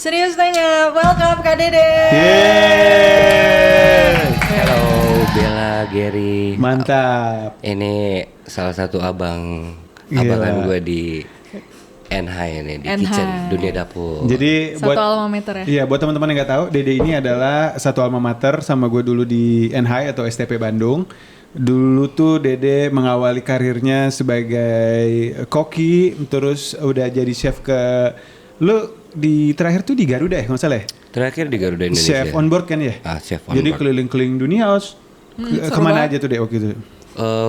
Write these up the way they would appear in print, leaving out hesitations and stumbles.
Serius tanya, welcome Kak Dede. Halo Bella, Gary. Mantap. Ini salah satu abangan gue di NH ini di NH. kitchen dunia dapur. Jadi Satu alma mater ya? Iya, buat teman-teman yang nggak tahu, Dede ini adalah satu alma mater sama gue dulu di NH atau STP Bandung. Dulu tuh Dede mengawali karirnya sebagai koki, terus udah jadi chef lu di terakhir tuh di Garuda ya, nggak salah ya? Terakhir di Garuda Indonesia. Chef on board kan ya? Chef on Jadi board. keliling-keliling dunia harus kemana aja tuh deh waktu itu?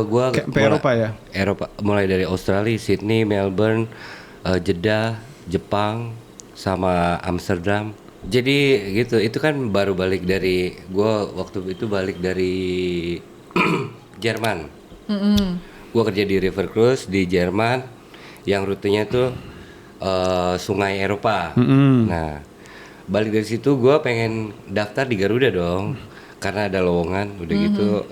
Gua Ke Eropa ya? Eropa, mulai dari Australia, Sydney, Melbourne, Jeddah, Jepang, sama Amsterdam. Jadi gitu, itu kan baru balik dari gua waktu itu balik dari Jerman. Gua kerja di River Cruise di Jerman, yang rutenya tuh sungai Eropa. Nah, balik dari situ gue pengen daftar di Garuda dong, karena ada lowongan. Udah gitu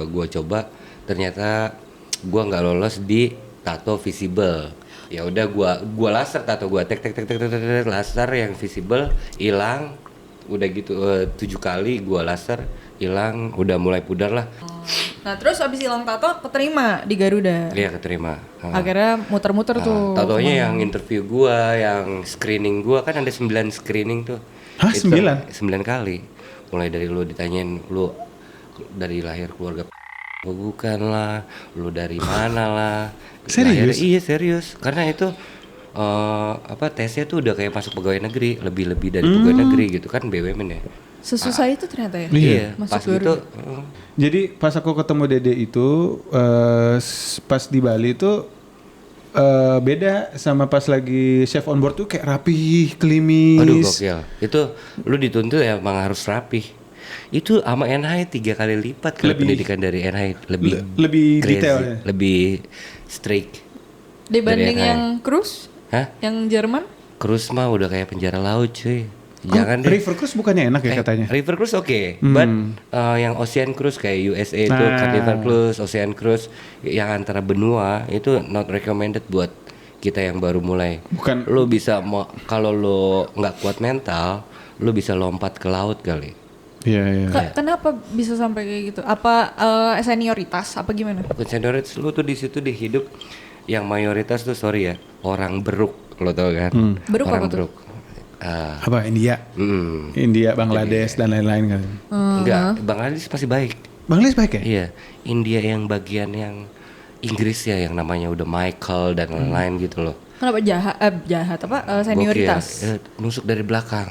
gue coba, ternyata gue nggak lolos di tato visible. Ya udah gue laser tato gue, tek laser yang visible hilang. Udah gitu 7 kali gue laser hilang, udah mulai pudar lah. Nah terus abis hilang tato keterima di Garuda. Iya, keterima. Akhirnya muter-muter tuh. Tatonya yang interview gua, yang screening gua kan ada 9 screening tuh. Hah, Itu 9? 9 kali. Mulai dari lu ditanyain lu dari lahir keluarga bukan lah, lu dari mana lah. Serius? Iya serius. Karena itu tesnya tuh udah kayak masuk pegawai negeri, lebih dari pegawai negeri gitu kan, BUMN ya. Sesusah itu ternyata ya? Iya. Masuk Pas Garuda. gitu Jadi pas aku ketemu Dede itu pas di Bali itu beda sama pas lagi chef on board tuh kayak rapih, klimis. aduh gokil. Itu lu dituntut ya emang harus rapih. Itu sama NH 3 kali lipat kalau Lebih- pendidikan dari NH lebih crazy, detail ya? lebih strict. Dibanding dari yang cruise, Hah? yang Jerman? Cruise mah udah kayak penjara laut cuy. Oh, Jangan deh. River Cruise bukannya enak ya katanya? River Cruise oke, but yang Ocean Cruise kayak USA itu River Cruise, Ocean Cruise yang antara benua itu not recommended buat kita yang baru mulai. Bukan. Lu bisa kalau lu nggak kuat mental, lu bisa lompat ke laut kali. Iya, iya. Kenapa bisa sampai kayak gitu? Apa senioritas? Apa gimana? Senioritas lu tuh di situ di hidup yang mayoritas tuh sorry ya orang beruk, lo tau kan? Beruk orang apa tuh? beruk. Apa India? India, Bangladesh dan lain-lain kan. Enggak, Bangladesh pasti baik. Bangladesh baik ya? Iya, India yang bagian yang Inggris ya yang namanya udah Michael dan lain-lain gitu loh. Kenapa jahat apa senioritas? Gokil. Nusuk dari belakang.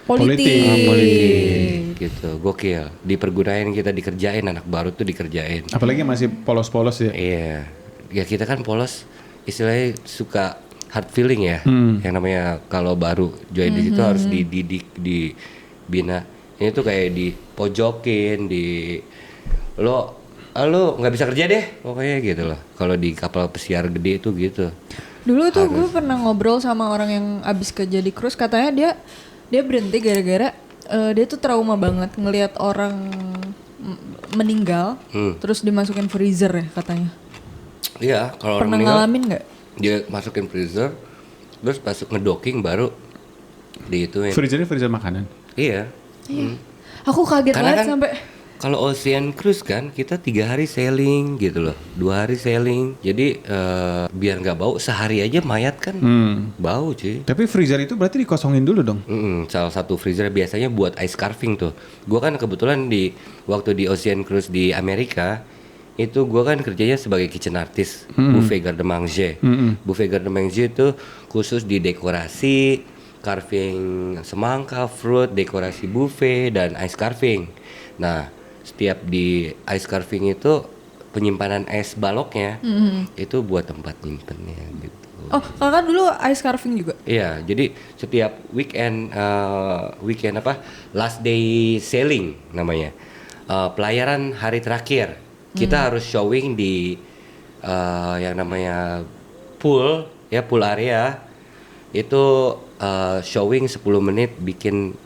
Politik. Politik gitu, gokil. Dipergunain kita dikerjain, anak baru tuh dikerjain. Apalagi masih polos-polos ya. Iya, ya kita kan polos, istilahnya suka hard feeling ya. Yang namanya kalau baru join di situ harus dididik, dibina. Ini tuh kayak dipojokin, lo nggak bisa kerja deh, pokoknya gitu loh. Kalau di kapal pesiar gede itu gitu. Dulu tuh gue pernah ngobrol sama orang yang abis kerja di cruise, katanya dia berhenti gara-gara dia tuh trauma banget ngelihat orang meninggal terus dimasukin freezer ya katanya. Iya, kalau orang Pernah meninggal, ngalamin nggak? dia masukin freezer, terus masuk ngedocking baru diituin. Freezer makanan. Iya. Aku kaget Karena banget kan sampai kalau Ocean Cruise kan kita 3 hari sailing gitu loh, 2 hari sailing. Jadi biar nggak bau, sehari aja mayat kan bau cuy. Tapi freezer itu berarti dikosongin dulu dong. Salah satu freezer biasanya buat ice carving tuh. Gua kan kebetulan waktu di Ocean Cruise di Amerika itu gua kan kerjanya sebagai kitchen artist, buffet garde manger. Buffet garde manger itu khusus di dekorasi, carving semangka, fruit, dekorasi buffet dan ice carving. Nah, setiap di ice carving itu penyimpanan es baloknya itu buat tempat nyimpennya gitu. oh kakak dulu ice carving juga. Iya, jadi setiap weekend last day sailing namanya, pelayaran hari terakhir kita harus showing di yang namanya pool area itu showing 10 menit bikin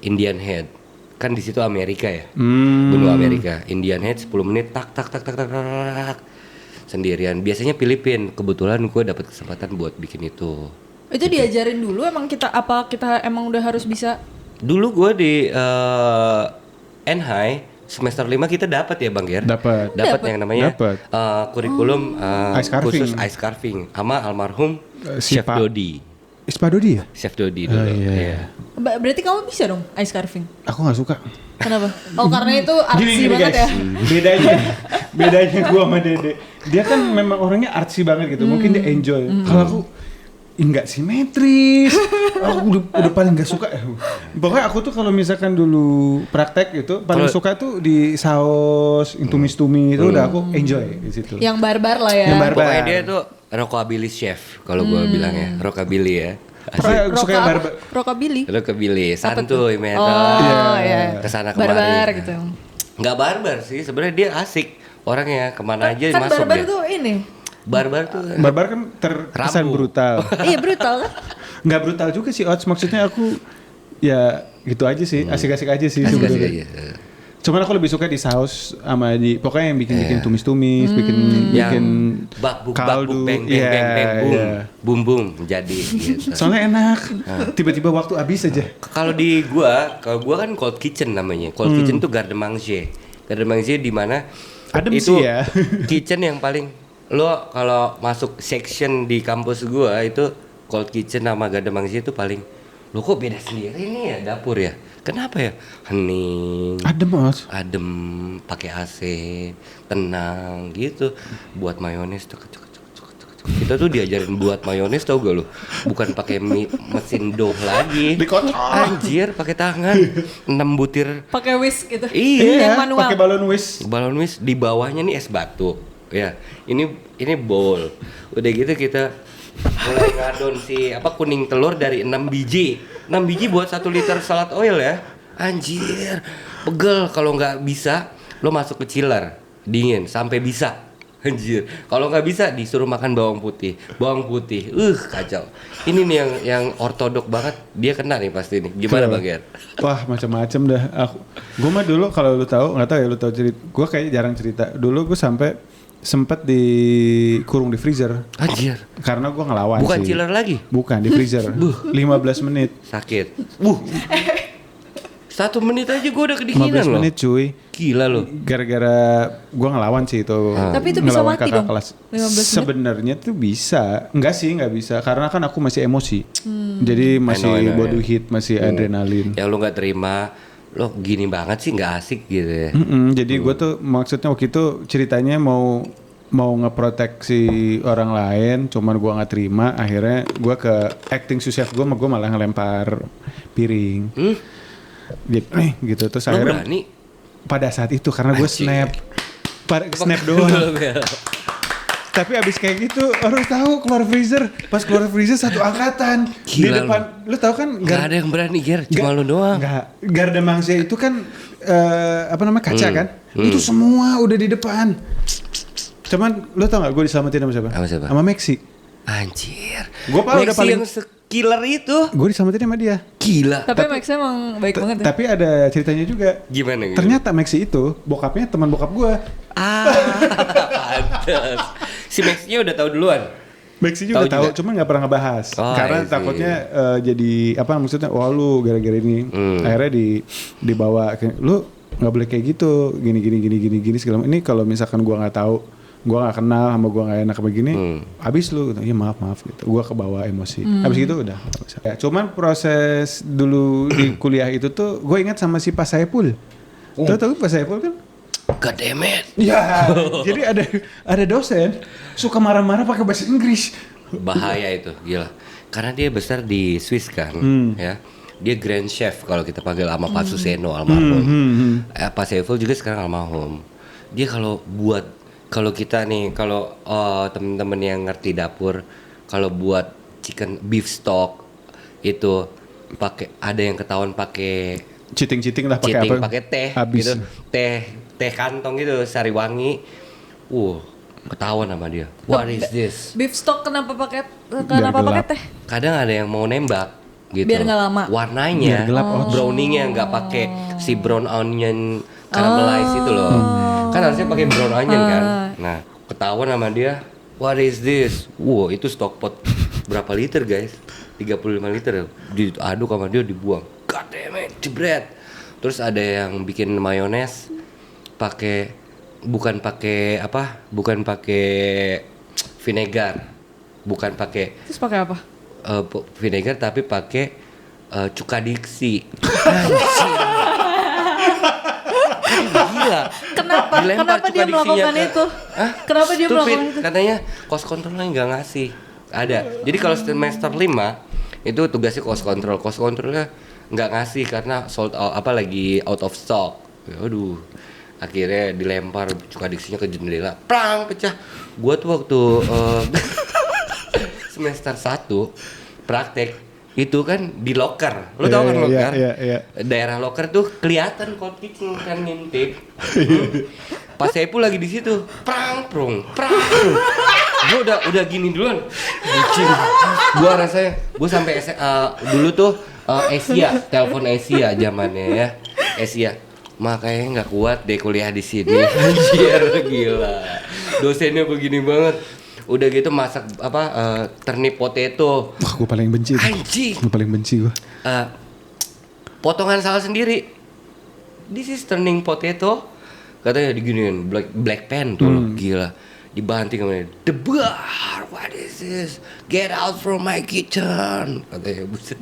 Indian head. Kan di situ Amerika ya, benua Amerika. Indian head 10 menit tak sendirian. Biasanya Filipin. Kebetulan gue dapat kesempatan buat bikin itu. Itu diajarin dulu emang kita emang udah harus bisa? Dulu gue di NHI semester 5 kita dapat ya Bang Ger? Dapat yang namanya kurikulum Ice carving. khusus ice carving sama almarhum Si Chef Pak- Dodi. Pak Dodi ya? Chef Dodi dulu. Iya. Berarti kamu bisa dong ice carving? Aku nggak suka. Kenapa? Oh karena itu artsy banget ya? Bedanya gue sama Dede, dia kan memang orangnya artsy banget gitu, mungkin dia enjoy. Kalau aku nggak simetris, aku udah paling nggak suka. Pokoknya aku tuh kalau misalkan dulu praktek gitu, paling suka tuh di saus, tumis-tumis itu udah aku enjoy di situ. Yang barbar lah ya. Yang barbar. Pokoknya dia tuh rockabilly chef kalau gue bilang ya, rockabilly ya. Pokoknya aku suka yang barbar. Rockabilly. Rockabilly, santuy, metal, Oh iya. kesana kemari. Barbar gitu. Nggak barbar sih, sebenarnya dia asik orangnya, kemana aja Kan masuk barbar dia. tuh ini. Barbar tuh Barbar kan terkesan Rambu. brutal. Iya brutal kan? Nggak brutal juga sih, Ots. Maksudnya aku ya gitu aja sih, asik-asik aja sih asik-asik sebenarnya. aja. Cuman aku lebih suka di saus sama di pokoknya yang bikin tumis-tumis, bikin Yang bakbuk kaldu, beng beng iya, beng beng boom iya. boom boom jadi gitu. Soalnya enak. Tiba-tiba waktu habis aja. Kalau gua kan cold kitchen namanya. Cold kitchen tuh garde manger. Garde manger di mana Adem itu sih ya. kitchen yang paling lo kalau masuk section di kampus gua itu cold kitchen sama garde manger itu paling lo kok beda sendiri nih ya dapur ya. Kenapa ya? Hening. Adem, Mas. Adem, pakai AC, tenang gitu. Buat mayones tuh kita tuh diajarin buat mayones tau gak lu? Bukan pakai mesin dough lagi. Dikocok. Anjir, pakai tangan. 6 butir. Pakai whisk gitu. Iya, Yang manual. pakai balon whisk. Balon whisk di bawahnya nih es batu. Ya, ini bowl. Udah gitu kita mulai ngadon kuning telur dari 6 biji. 6 biji buat 1 liter salad oil ya. Anjir, pegel kalau nggak bisa lo masuk ke chiller dingin sampai bisa. Anjir, kalau nggak bisa disuruh makan bawang putih, kacau. Ini nih yang ortodok banget, dia kena nih pasti nih. Gimana Bang Ger? Wah, macam-macam dah. Gue mah dulu kalau lu tahu, nggak tahu ya lu tahu cerita. Gue kayak jarang cerita. Dulu gue sampai sempet dikurung di freezer. Anjir, Karena gue ngelawan bukan sih. chiller lagi, Bukan di freezer. 15 menit. sakit. 1 menit aja gue udah kedinginan 15 loh. menit cuy. Gila lo. Gara-gara gue ngelawan sih itu. Tapi itu bisa Ngelawan mati kakak dong, kelas. 15 menit? Sebenarnya tuh bisa. Enggak sih, nggak bisa. Karena kan aku masih emosi. Jadi masih I know, body heat, masih adrenalin. Yang lo nggak terima, lo gini banget sih nggak asik gitu ya. Jadi gue tuh maksudnya waktu itu ceritanya mau ngeproteksi orang lain, cuman gue nggak terima. Akhirnya gue ke acting sous-chef gue malah ngelempar piring. Gitu terus Lo akhirnya berani? pada saat itu karena gue Anjir. snap doang. Tapi abis kayak gitu orang tahu keluar freezer, pas keluar freezer satu angkatan di Gila depan lu tahu kan Gak ada yang berani Ger, cuma lo doang. Enggak, garda mangsanya itu kan kaca kan? Itu semua udah di depan. Cuman lu tau gak gue diselamatin sama siapa? Sama siapa? Sama Maxi. Anjir. Gua udah Maxi paling- yang sekiller itu. Gue diselamatin sama dia. Gila. Tapi Max emang baik banget ya. Tapi ada ceritanya juga. Gimana gitu? Ternyata Maxi itu bokapnya teman bokap gue. Pantes. Si Maxi-nya udah tahu duluan. Maxi juga Tahu tahu, juga? cuman nggak pernah ngebahas Oh, karena I see. takutnya jadi apa maksudnya, wah lu gara-gara ini, akhirnya dibawa, lu nggak boleh kayak gitu, gini segala macam. Ini kalau misalkan gua nggak tahu, gua nggak kenal sama gua nggak enak begini, abis lu, ya maaf gitu, gua kebawa emosi, abis gitu udah. Ya, cuman proses dulu di kuliah itu tuh, gue ingat sama si Pak Saipul, tahu Pak Saipul kan? God damn it. Ya, jadi ada dosen suka marah-marah pakai bahasa Inggris. Bahaya itu, gila. Karena dia besar di Swiss kan, ya. Dia grand chef kalau kita panggil sama Pak Suseno almarhum. Pak Saiful juga sekarang almarhum. Dia kalau kita nih, kalau temen-temen yang ngerti dapur, kalau buat chicken beef stock itu ada yang ketahuan pakai Cheating lah pakai apa? pakai teh Habis. gitu. Teh kantong gitu, sariwangi. Ketahuan sama dia. What is this? Beef stock kenapa pakai gelap. teh? Kadang ada yang mau nembak gitu. Biar nggak lama. Warnanya, Biar gelap, browningnya nggak pakai si brown onion caramelize itu loh. Kan harusnya pakai brown onion kan. Nah, ketahuan sama dia. What is this? Itu stock pot berapa liter guys? 35 liter diaduk sama dia dibuang. God damn it, jebret. Terus ada yang bikin mayones bukan pakai vinegar. Bukan pakai Terus pakai apa? vinegar tapi pakai cuka diksi. Gila. Kenapa? Dilempar Kenapa cuka dia diksinya melakukan ke- itu? Hah? Kenapa dia Stupid. melakukan itu? Katanya cost controlnya nggak ngasih. Ada. Jadi kalau semester 5 itu tugasnya cost control. Cost controlnya nggak ngasih karena sold out, lagi out of stock. Aduh. Akhirnya dilempar cuka diksinya ke jendela. Prang, pecah. Gua tuh waktu semester 1 praktek itu kan di locker. Lo tau kan locker? Iya. Daerah locker tuh kelihatan cold kitchen kan ngintip. Pas Saipul lagi di situ, prang. Gue udah gini duluan. Bucin. Gue rasanya, gue sampai dulu tuh Asia, telepon Asia zamannya ya. Asia. Makanya nggak kuat deh kuliah di sini. Anjir, gila. Dosennya begini banget. Udah gitu masak turnip potato. Wah, gue paling benci. Anjing. Gue paling benci gue. Potongan salah sendiri. This is turning potato. Katanya diginiin black pen tuh loh, gila. Dibanting sama dia. Debar, what is this? Get out from my kitchen. Katanya buset.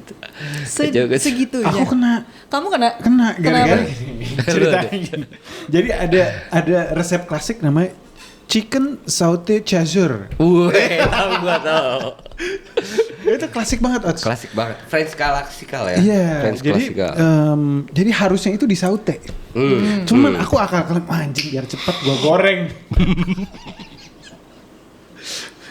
Kacau kan? Segitunya. Aku kena. Kamu kena? Kena gara-gara Kenapa? gini. Ceritanya gini. Jadi ada resep klasik namanya chicken sauté Cheshire. Gua tahu. Itu klasik banget, Ots. Klasik banget. French classical ya. Iya, French jadi classical. jadi harusnya itu disaute. Cuman aku akal-akalan anjing biar cepet gua goreng.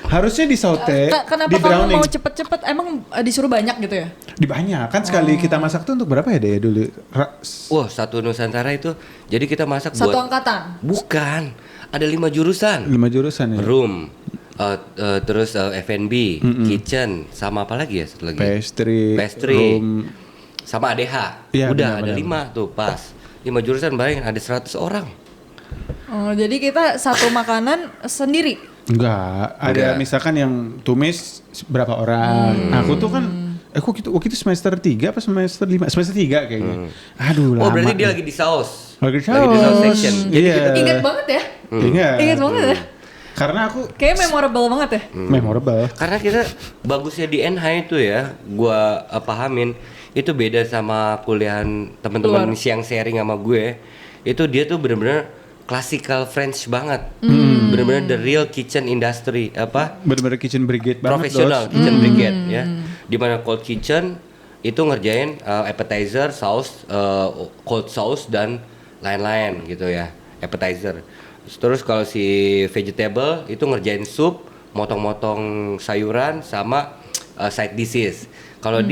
Harusnya disaute, Kenapa di kamu browning. mau cepet-cepet? Emang disuruh banyak gitu ya? Di banyak kan sekali kita masak tuh untuk berapa ya deh dulu? Wah, satu Nusantara itu. Jadi kita masak Satu buat angkatan? Bukan. Ada 5 jurusan. 5 jurusan ya. Room, terus F&B, kitchen, sama apa lagi ya satu lagi? Pastry, Room, sama ADH. Iya, Udah benar, ada 5 tuh pas. 5 jurusan bayangin ada 100 orang. Oh, jadi kita satu makanan sendiri? Enggak, ada Enggak. misalkan yang tumis berapa orang. Aku tuh kan waktu itu semester 3 apa semester 5? Semester 3 kayaknya. Aduh lama. Oh, berarti dia lagi di saus. Lagi di saus section. Jadi Iya. kita Ingat banget ya? Ingat. Ingat banget ya? Karena aku Kayaknya memorable banget ya? memorable. Karena kita bagusnya di NH itu ya, gua pahamin itu beda sama kuliahan teman-teman Luar. yang sharing sama gue. Itu dia tuh bener-bener classical French banget. Bener-bener the real kitchen industry Bener-bener kitchen brigade banget. professional Dos. kitchen brigade ya. Dimana cold kitchen itu ngerjain appetizer, saus, cold sauce dan lain-lain gitu ya, appetizer. Terus kalau si vegetable itu ngerjain sup, motong-motong sayuran sama side dishes. Kalau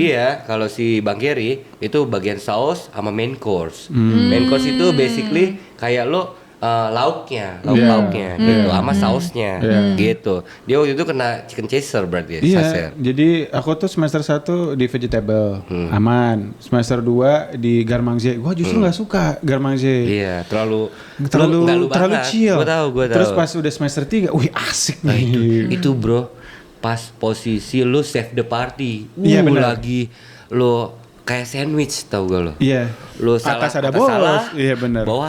kalau si Bang Gary itu bagian saus sama main course. Main course itu basically kayak lo lauknya gitu, sama sausnya gitu. Dia waktu itu kena chicken chaser berarti ya, Iya, saser. jadi aku tuh semester 1 di vegetable, aman. Semester 2 di garmangze. Gua justru nggak suka garmangze. Iya, terlalu Terlalu banget. chill. Gua tahu. Terus pas udah semester 3, wih asik Nah, nih. itu bro, pas posisi lu save the party, Iya, benar. lagi lu kayak sandwich tau gak lo? Iya. Lu salah, Atas ada bawah. salah, Iya benar. bawah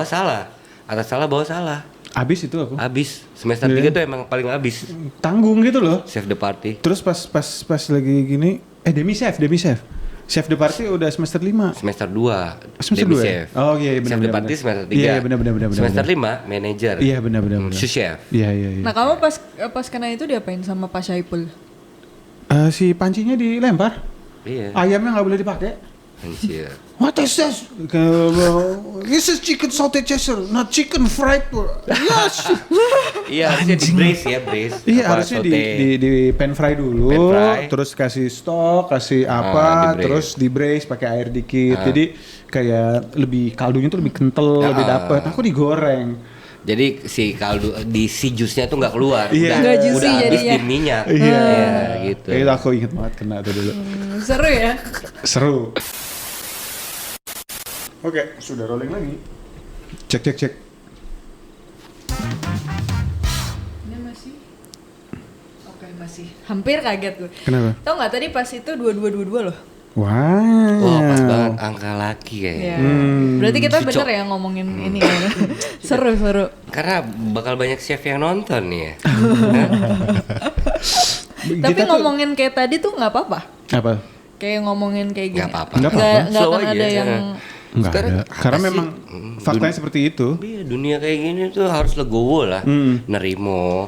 salah, atas salah, bawah salah, Abis itu aku abis semester Iya. 3 tuh emang paling abis tanggung gitu loh. save the party. Terus pas lagi gini, demi chef. Chef the party udah semester 5. Semester 2 Semester 2 ya? Oh iya benar. Save the party semester 3. Iya benar. Semester 5 manager. Iya benar. Sous chef. Iya. Nah, kamu pas kena itu diapain sama Pak Syaipul? Si pancinya dilempar. Iya. Ayamnya nggak boleh dipakai. Anjir. What is this? This is chicken sauté Cheshire, not chicken fried. Yes. Iya, harusnya di brace ya, brace. Iya Apa, harusnya saute. di pan fry dulu, Pan fry. terus kasih stok, kasih di apa, braise. terus di braise pakai air dikit. Jadi kayak lebih kaldunya tuh lebih kental, lebih dapet. Aku digoreng. Jadi si kaldu si jusnya tuh nggak keluar, Iya. Nggak juicy udah habis jadinya. di minyak. Iya, gitu. Itu aku inget banget kena tuh dulu. Seru ya? Seru. Oke, sudah rolling lagi. Cek. Ini masih. Oke, masih hampir kaget gue. Kenapa? Tau nggak tadi pas itu 2222 loh. Wow. Oh pas banget angka laki kayaknya. Iya. Berarti kita Cocok. bener ya ngomongin ini ya. Seru-seru. Karena bakal banyak chef yang nonton nih ya. Tapi Kita tuh- ngomongin kayak tadi tuh nggak apa-apa. apa? Kayak ngomongin kayak gini. Nggak apa-apa. Nggak apa-apa. Nggak Slow akan aja, ada ya. yang Enggak Sekarang ada. apa Karena sih? memang faktanya seperti itu. Iya dunia kayak gini tuh harus legowo lah, nerimo.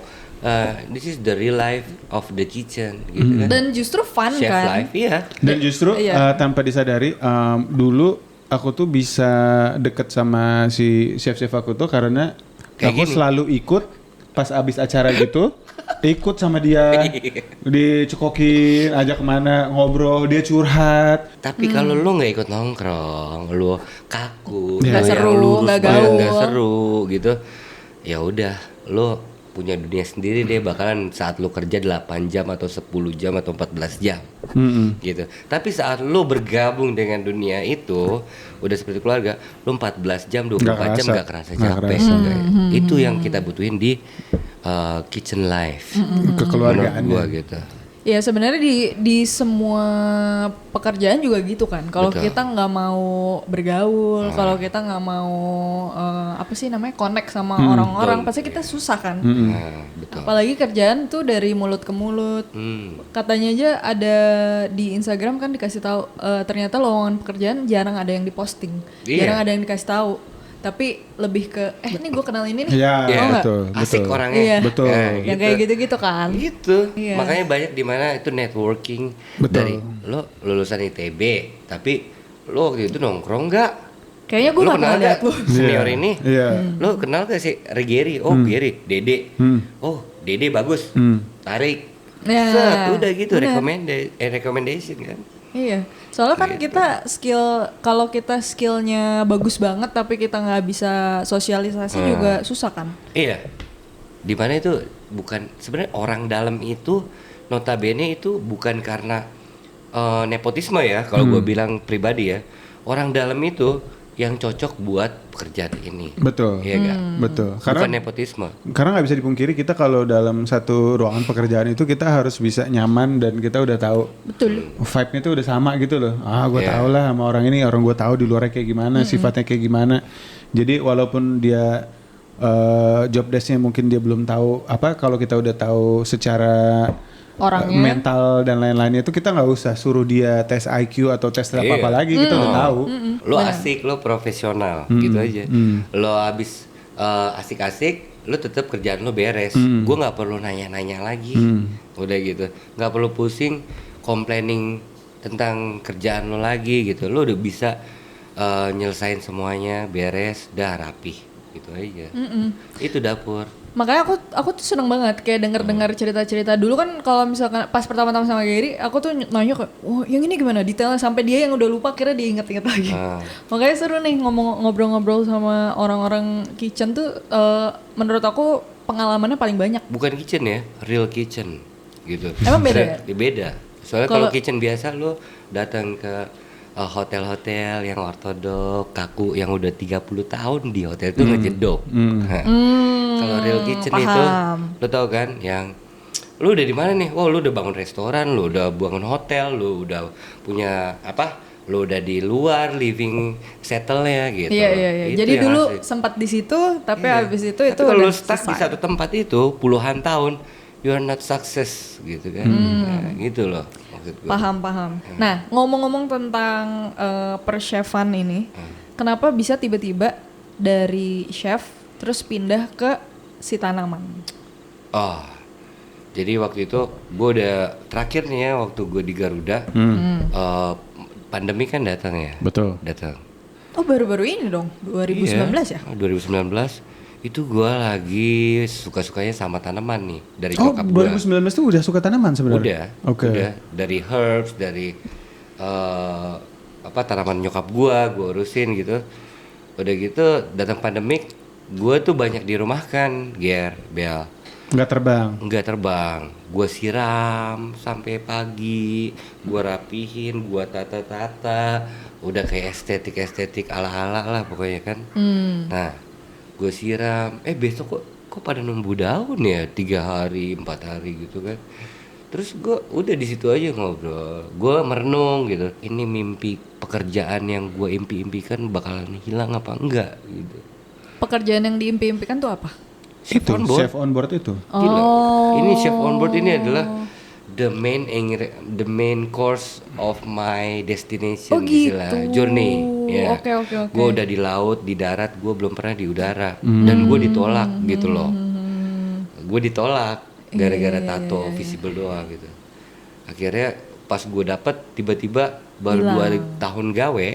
This is the real life of the kitchen, gitu kan. dan justru fun Chef kan. life, iya. Dan justru Iya. tanpa disadari dulu aku tuh bisa deket sama si chef-chef aku tuh karena Kayak aku gini. selalu ikut pas abis acara gitu ikut sama dia dicekokin ajak kemana ngobrol dia curhat. Tapi kalau lo nggak ikut nongkrong, lo kaku, Nggak lo yang seru, lurus nggak banget, gaul. nggak seru, gitu. Ya udah, lo punya dunia sendiri deh. Bakalan saat lo kerja 8 jam atau 10 jam atau 14 jam, gitu. Tapi saat lo bergabung dengan dunia itu, udah seperti keluarga, lo 14 jam, 24 jam nggak kerasa Nggak capek. kerasa. Itu yang kita butuhin di kitchen life. Kekeluargaan Menurut gua gitu. Ya sebenarnya di semua pekerjaan juga gitu kan. Kalau Betul. kita nggak mau bergaul, kalau kita nggak mau apa sih namanya connect sama orang-orang, pasti kita susah kan. Nah, betul. Apalagi kerjaan tuh dari mulut ke mulut. Katanya aja ada di Instagram kan dikasih tahu ternyata lowongan pekerjaan jarang ada yang diposting, Iya. jarang ada yang dikasih tahu. Tapi lebih ke ini gue kenal ini nih. Iya, Tau nggak? betul, Asik betul. orangnya. Iya. Betul. Nah, Yang kayak gitu-gitu kan. Gitu. Iya. Makanya banyak di mana itu networking. Betul. Dari lo lulusan ITB, tapi lo waktu itu nongkrong nggak? Kayaknya gue Lo gak pernah lihat lo. senior Iya. ini? Iya. Lo kenal gak sih Gary? Oh Gary, Dede. Oh Dede bagus. Tarik. Ya, Set, udah gitu benar. recommendation kan. Iya, soalnya kan kita kalau kita skillnya bagus banget tapi kita nggak bisa sosialisasi juga susah kan. Iya. Di mana itu bukan sebenarnya orang dalam itu notabene itu bukan karena nepotisme ya kalau gue bilang pribadi ya. Orang dalam itu yang cocok buat pekerjaan ini. Betul. Iya enggak? Betul. Bukan Karena nepotisme. nggak bisa dipungkiri kita kalau dalam satu ruangan pekerjaan itu kita harus bisa nyaman dan kita udah tahu Betul. vibe-nya tuh udah sama gitu loh. Gue Iya. tahu lah sama orang ini, orang gue tahu di luarnya kayak gimana, sifatnya kayak gimana. Jadi walaupun dia job desk-nya mungkin dia belum tahu apa, kalau kita udah tahu secara Orangnya. mental dan lain-lainnya itu kita nggak usah suruh dia tes IQ atau tes apa-apa Iya. lagi, kita udah tahu. Lo asik, lo profesional, gitu aja. Lo abis asik-asik, lo tetap kerjaan lo beres. Gue nggak perlu nanya-nanya lagi, udah gitu. Nggak perlu pusing, complaining tentang kerjaan lo lagi gitu. Lo udah bisa nyelesain semuanya, beres, dah rapih, gitu aja. Itu dapur. Makanya aku tuh seneng banget kayak denger cerita-cerita dulu kan kalau misalkan pas pertama-tama sama Gary aku tuh nanya kayak oh yang ini gimana detailnya sampai dia yang udah lupa kira dia inget-inget lagi. Makanya seru nih ngobrol-ngobrol sama orang-orang kitchen tuh menurut aku pengalamannya paling banyak. Bukan kitchen ya, real kitchen, gitu. Emang beda ya? Beda. Soalnya kalau kitchen biasa lo datang ke hotel-hotel yang ortodok, kaku yang udah 30 tahun di hotel itu ngejedok. Kalau real kitchen itu, paham. lo tau kan, yang lu udah di mana nih? Oh, lu udah bangun restoran, lu udah bangun hotel, lu udah punya apa? Lu udah di luar living settle-nya gitu. Iya. Itu Jadi yang dulu asik. sempat di situ tapi Iya. habis itu Tapi kalau udah lu stuck di selesai. satu tempat itu puluhan tahun, you are not success gitu kan. Nah, gitu loh maksud gue. Paham. Nah, ngomong-ngomong tentang perchefan ini, kenapa bisa tiba-tiba dari chef terus pindah ke si tanaman? Oh, jadi waktu itu gue udah terakhir nih ya waktu gue di Garuda, pandemi kan datang ya. Betul. Datang. Oh, baru-baru ini dong, 2019 ya? 2019 itu gue lagi suka-sukanya sama tanaman nih dari Oh, nyokap gue. 2019 tuh udah suka tanaman sebenarnya. Udah, Oke. udah dari herbs, dari tanaman nyokap gua urusin gitu. Udah gitu datang pandemik, gua tuh banyak dirumahkan, Bel. Nggak terbang. Nggak terbang, gua siram sampai pagi, gua rapihin, gua tata-tata, udah kayak estetik ala-ala lah pokoknya kan. Nah, gua siram, besok kok kok pada numbu daun ya 3 hari 4 hari gitu kan. Terus gue udah di situ aja ngobrol, gue merenung gitu, ini mimpi pekerjaan yang gue impi-impikan bakalan hilang apa enggak gitu. Pekerjaan yang diimpi-impikan tuh apa? Chef Itu on board. chef on board itu. Gila. Ini chef on board ini adalah the main course of my destination, istilah journey. Ya. Oke. Gue udah di laut, di darat, gue belum pernah di udara, dan gue ditolak gitu loh. Gue ditolak gara-gara tato visible doang gitu. Akhirnya pas gue dapet tiba-tiba baru 2 tahun gawe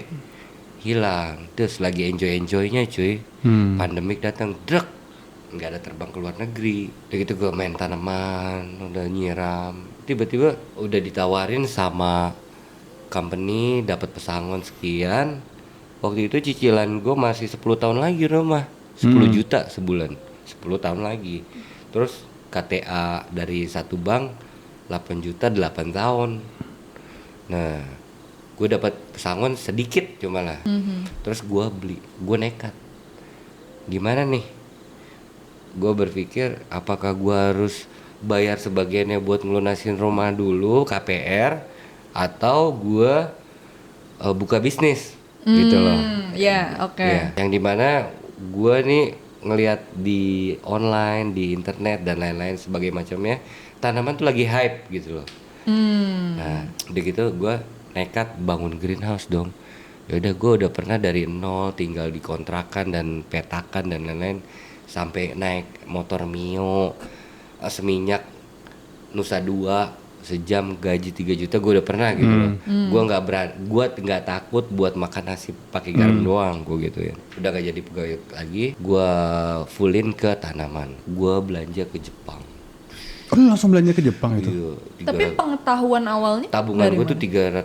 hilang. Terus lagi enjoy-enjoynya cuy. Pandemik datang, drek, nggak ada terbang ke luar negeri. Udah gitu gue main tanaman, udah nyiram. Tiba-tiba udah ditawarin sama company dapat pesangon sekian. Waktu itu cicilan gue masih 10 tahun lagi rumah. 10 juta sebulan. 10 tahun lagi. Terus KTA dari satu bank 8 juta 8 tahun. Nah, gue dapat pesangon sedikit cuma lah. Terus gue nekat. Gimana nih? Gue berpikir apakah gue harus bayar sebagiannya buat ngelunasin rumah dulu KPR, atau gue buka bisnis gitu loh. Ya, oke. Ya, yang dimana gue nih ngelihat di online, di internet dan lain-lain sebagai macamnya, tanaman tuh lagi hype gitu loh. Nah, udah gitu gue nekat bangun greenhouse dong. Ya udah, gue udah pernah dari nol tinggal di kontrakan dan petakan dan lain-lain, sampai naik motor Mio, seminyak Nusa 2 sejam gaji 3 juta gue udah pernah gitu loh. Gue nggak takut buat makan nasi pakai garam doang, gue gitu ya. Udah gak jadi pegawai lagi, gue fullin ke tanaman. Gue belanja ke Jepang. Oh, lu langsung belanja ke Jepang itu? Iya, Tapi pengetahuan awalnya tabungan dari gue tuh mana?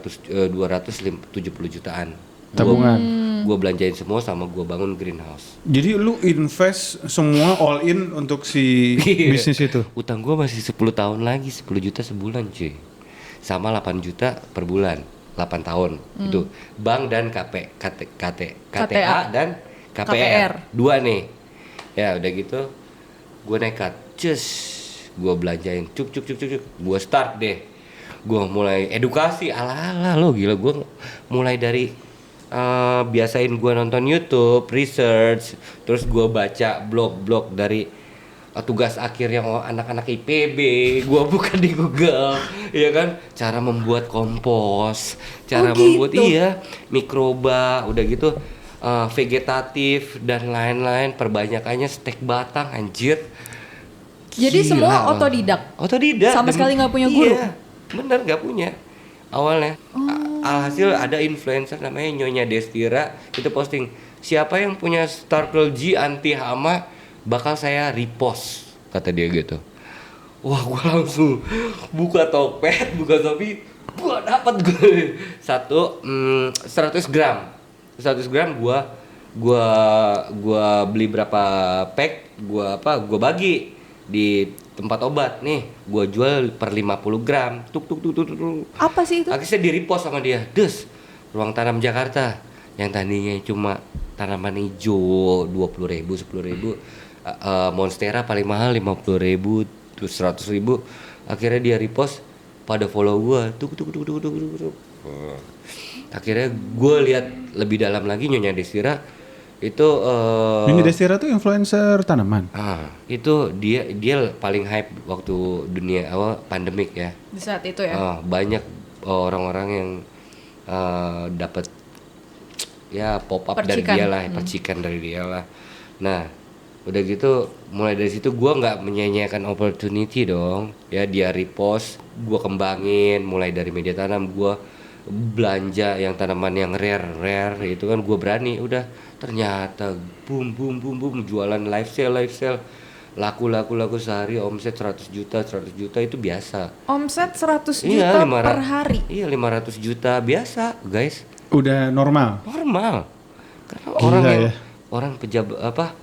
270 jutaan. Tabungan. Gue belanjain semua sama gue bangun greenhouse. Jadi lu invest semua all in untuk si bisnis itu? Utang gue masih 10 tahun lagi, 10 juta sebulan cuy. Sama 8 juta per bulan, 8 tahun. Itu bank dan KTA dan KPR. Dua nih. Ya udah gitu, gue nekat. Gue belanjain cuk. Gue start deh. Gue mulai edukasi ala-ala lo, gila. Gue mulai dari biasain gue nonton YouTube, research, terus gue baca blog-blog dari tugas akhir yang anak-anak IPB, gue buka di Google, ya kan, cara membuat kompos, cara membuat mikroba, udah gitu vegetatif dan lain-lain, perbanyakannya stek batang, anjir. Jadi Gila, semua Bang. otodidak. Dan- Sama sekali nggak punya guru? Iya, bener nggak punya awalnya. Alhasil ada influencer namanya Nyonya Destira, itu posting, siapa yang punya Starkle G anti hama bakal saya repost, kata dia gitu. Wah, gue langsung buka Tokped, buka Shopee, gue dapat gue 100 gram gue beli berapa pack, gue bagi di tempat obat nih, gue jual per 50 gram, tuk. Apa sih itu? Akhirnya di repost sama dia, ruang tanam Jakarta yang tadinya cuma tanaman hijau 20.000, 10.000, monstera paling mahal 50.000, terus 100.000. Akhirnya dia repost, pada follow gue, tuk. Akhirnya gue lihat lebih dalam lagi, Nyonya Destira itu Ini Destira tuh influencer tanaman. itu dia paling hype waktu dunia awal pandemik ya. Di saat itu ya. Banyak orang-orang yang dapat ya pop up dari dia lah, percikan dari dia lah. Nah, udah gitu mulai dari situ gue nggak menyia-nyiakan opportunity dong. Ya, dia repost, gue kembangin mulai dari media tanam, gue belanja yang tanaman yang rare itu kan gue berani. Udah, ternyata boom jualan live sale, laku sehari omset 100 juta itu biasa. Omset 100 juta per hari. Iya, 500 juta biasa, guys. Udah normal. Karena Gila, orang pejabat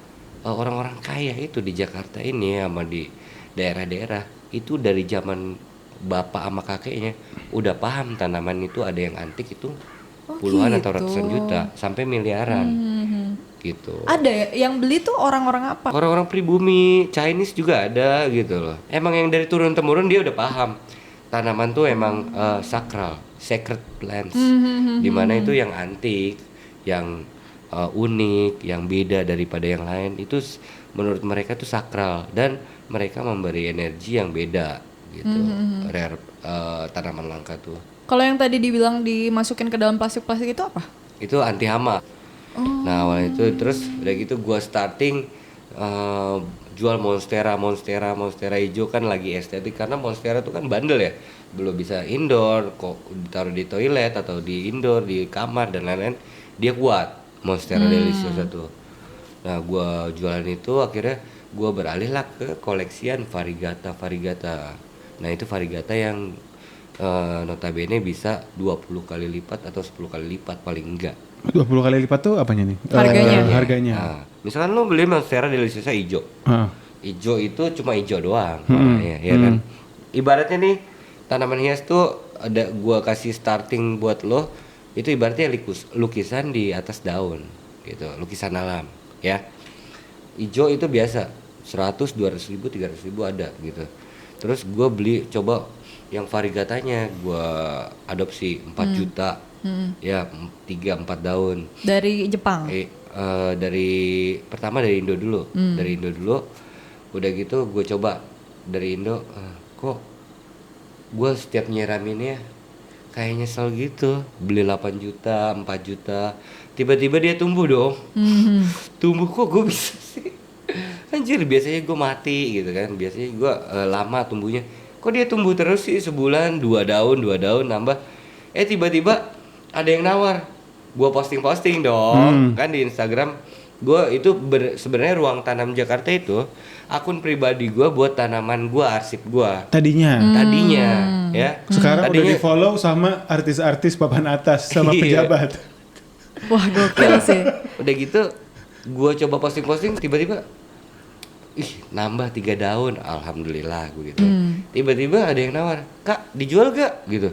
orang-orang kaya itu di Jakarta ini sama di daerah-daerah itu dari zaman bapak sama kakeknya udah paham tanaman itu ada yang antik itu puluhan atau ratusan juta sampai miliaran. gitu. Ada ya yang beli tuh orang-orang apa? Orang-orang pribumi, Chinese juga ada gitu loh. Emang yang dari turun temurun dia udah paham tanaman tuh emang sakral, sacred plants, dimana itu yang antik, yang unik, yang beda daripada yang lain itu menurut mereka tuh sakral dan mereka memberi energi yang beda gitu. Rare tanaman langka tuh. Kalau yang tadi dibilang dimasukin ke dalam plastik-plastik itu apa? Itu anti hama. Nah awalnya itu terus udah gitu gua starting jual monstera hijau kan lagi estetik karena monstera tuh kan bandel ya, belum bisa indoor, kok ditaruh di toilet atau di indoor di kamar dan lain-lain dia kuat monstera deliciosa tuh. Nah gua jualan itu akhirnya gua beralih lah ke koleksian varigata. Nah itu varigata yang notabene bisa 20 kali lipat atau 10 kali lipat paling enggak. 20 kali lipat tuh apanya nih? Harganya. Nah, misalkan lo beli monstera deliciosa hijau. Hijau itu cuma hijau doang warnanya, ya kan. Ibaratnya nih tanaman hias tuh ada gua kasih starting buat lo itu ibaratnya lukisan di atas daun gitu, lukisan alam ya. Hijau itu biasa 100, 200 ribu, 300 ribu ada gitu. Terus gua beli coba yang varigatanya gua adopsi 4 juta. Ya 3-4 daun Dari Jepang. dari pertama dari Indo dulu. Dari Indo dulu udah gitu gue coba dari Indo kok gue setiap nyiraminnya kayak nyesel gitu, beli 8 juta 4 juta tiba-tiba dia tumbuh dong. Tumbuh kok gue bisa sih, anjir biasanya gue mati gitu kan, biasanya gue lama tumbuhnya, kok dia tumbuh terus sih sebulan 2 daun nambah. Tiba-tiba ada yang nawar, gua posting dong kan di Instagram. Gua itu sebenarnya Ruang Tanam Jakarta itu akun pribadi gua buat tanaman gua, arsip gua. Tadinya ya. Sekarang udah di follow sama artis-artis papan atas sama pejabat. Wah gokil sih. Udah gitu gua coba posting tiba-tiba nambah 3 daun, alhamdulillah gua gitu. Tiba-tiba ada yang nawar, "Kak, dijual gak?" gitu.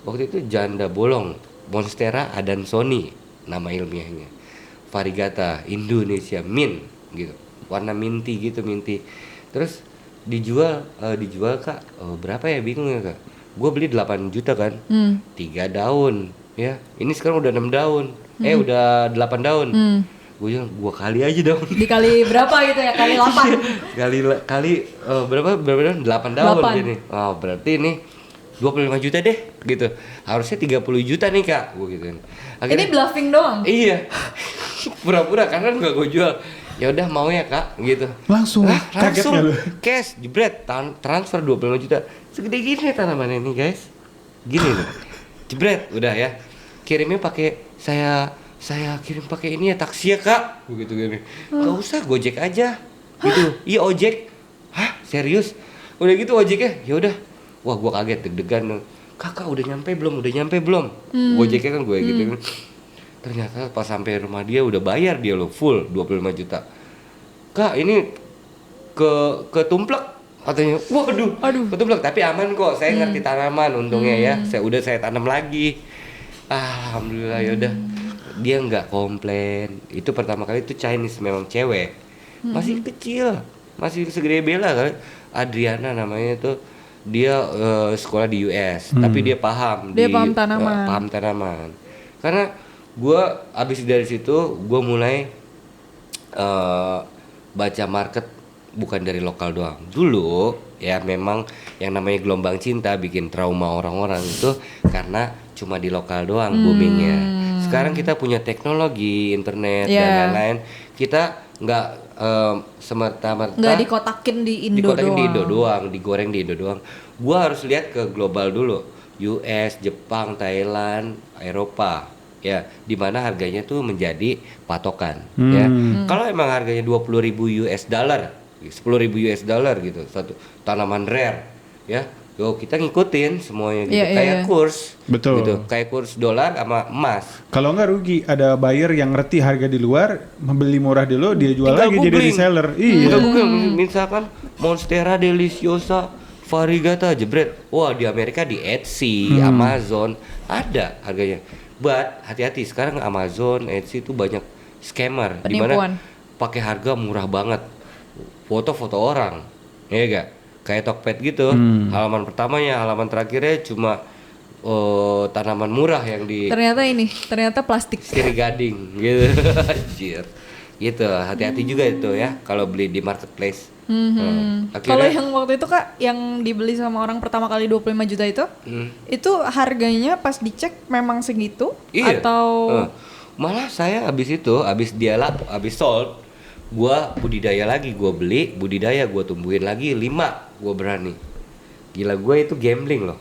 Waktu itu janda bolong, Monstera adansoni nama ilmiahnya, varigata Indonesia mint gitu, warna minty gitu, minty. Terus dijual Kak, berapa ya, bingung ya Kak. Gue beli 8 juta kan, 3 daun ya, ini sekarang udah 6 daun, udah 8 daun. Gue bilang gua kali aja daun. Dikali berapa gitu ya, kali 8. kali berapa daun? 8 daun gini. Oh berarti ini 25 juta deh gitu. Harusnya 30 juta nih Kak, gue gitu. Ini Akhirnya, bluffing doang. Iya. Pura-pura karena enggak gue jual. Ya udah mau ya Kak gitu. Langsung cash jebret transfer 25 juta. Segede gini tanaman ini guys. Gini loh. Jebret udah ya. Kirimnya pakai saya kirim pakai ini ya, taksi ya Kak. Begitu gini. Enggak usah, Gojek aja. Gitu. Iya ojek. Hah, serius? Udah gitu ojeknya. Ya udah. Wah gue kaget, deg-degan. Kakak udah nyampe belum? Gojeknya kan gue gitu. Ternyata pas sampai rumah dia udah bayar dia loh full 25 juta. Kak ini ketumplek katanya. Waduh. Ketumplek tapi aman kok. Saya ngerti tanaman untungnya ya. Saya tanam lagi. Alhamdulillah ya udah. Dia nggak komplain. Itu pertama kali itu Chinese, memang cewek. Masih kecil. Masih segede Bella kali. Adriana namanya tuh. Dia sekolah di US, tapi dia paham paham tanaman. Paham tanaman. Karena gue abis dari situ gue mulai baca market bukan dari lokal doang. Dulu ya memang yang namanya gelombang cinta bikin trauma orang-orang itu karena cuma di lokal doang boomingnya. Sekarang kita punya teknologi internet dan lain-lain, kita nggak semerta-merta nggak dikotakin di Indo doang. Digoreng di Indo doang. Gua harus lihat ke global dulu, US, Jepang, Thailand, Eropa, ya, di mana harganya tuh menjadi patokan. Ya, kalau emang harganya 20.000 US dollar, 10.000 US dollar gitu, satu tanaman rare, ya. Yo kita ngikutin semuanya gitu, kayak kurs, betul, gitu, kayak kurs dolar sama emas. Kalau nggak rugi, ada buyer yang ngerti harga di luar, membeli murah dulu, dia jual lagi jadi reseller. Iya. Misalkan Monstera deliciosa varigata jebret, wah di Amerika di Etsy, Amazon ada harganya. But hati-hati sekarang Amazon, Etsy itu banyak scammer, di Penipuan. mana pakai harga murah banget, foto-foto orang, ya gak? Kayak Tokped gitu, halaman pertamanya, halaman terakhirnya cuma tanaman murah yang di Ternyata plastik. Siri Gading gitu. Anjir. Gitu, hati-hati juga itu ya kalau beli di marketplace. Kalau yang waktu itu Kak, yang dibeli sama orang pertama kali 25 juta itu harganya pas dicek memang segitu Iya. atau Malah saya abis dia abis sold, gua budidaya lagi, gua beli, budidaya gua tumbuhin lagi 5, gua berani. Gila, gua itu gambling loh.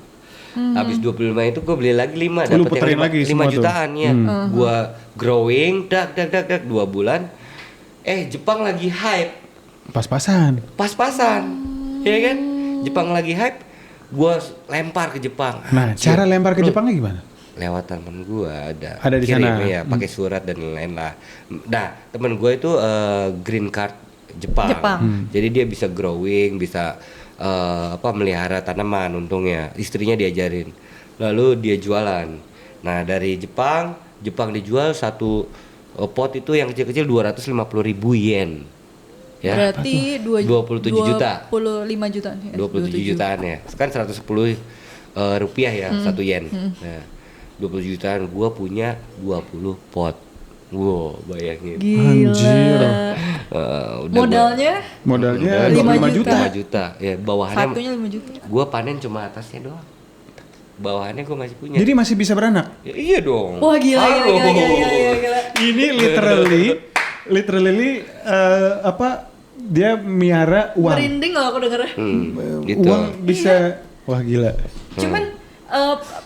Habis 25 itu gue beli lagi 5, Lu dapat puterin yang lagi 5 semua tuh? jutaan ya. Gua growing, dak 2 bulan. Jepang lagi hype, Pas-pasan. pas-pasan. Ya kan? Jepang lagi hype, gua lempar ke Jepang. Nah, cara lempar ke Jepangnya gimana? Lewat temen gua ada Ada di kirim, sana. ya, pakai surat dan lain-lain lah. Nah, temen gua itu green card Jepang. Jadi dia bisa growing, bisa melihara tanaman, untungnya istrinya diajarin, lalu dia jualan. Nah, dari Jepang dijual satu pot itu yang kecil-kecil 250.000 yen ya. berarti 27 juta. 25 juta ya, 27 jutaan ya. Sekarang 110 rupiah ya, 1 yen. Nah, 20 jutaan, gua punya 20 pot. Wow, bayangin. Gila. Anjir. Modalnya Modalnya 5 25 juta. 5 juta. Ya, bawahannya satunya 5 juta. gua panen cuma atasnya doang. Bawahannya gua masih punya. Jadi masih bisa beranak. Ya, iya dong. Wah gila, Halo. gila. Ini literally dia miara uang. Merinding loh aku dengernya. Gitu. Uang bisa wah gila. Cuman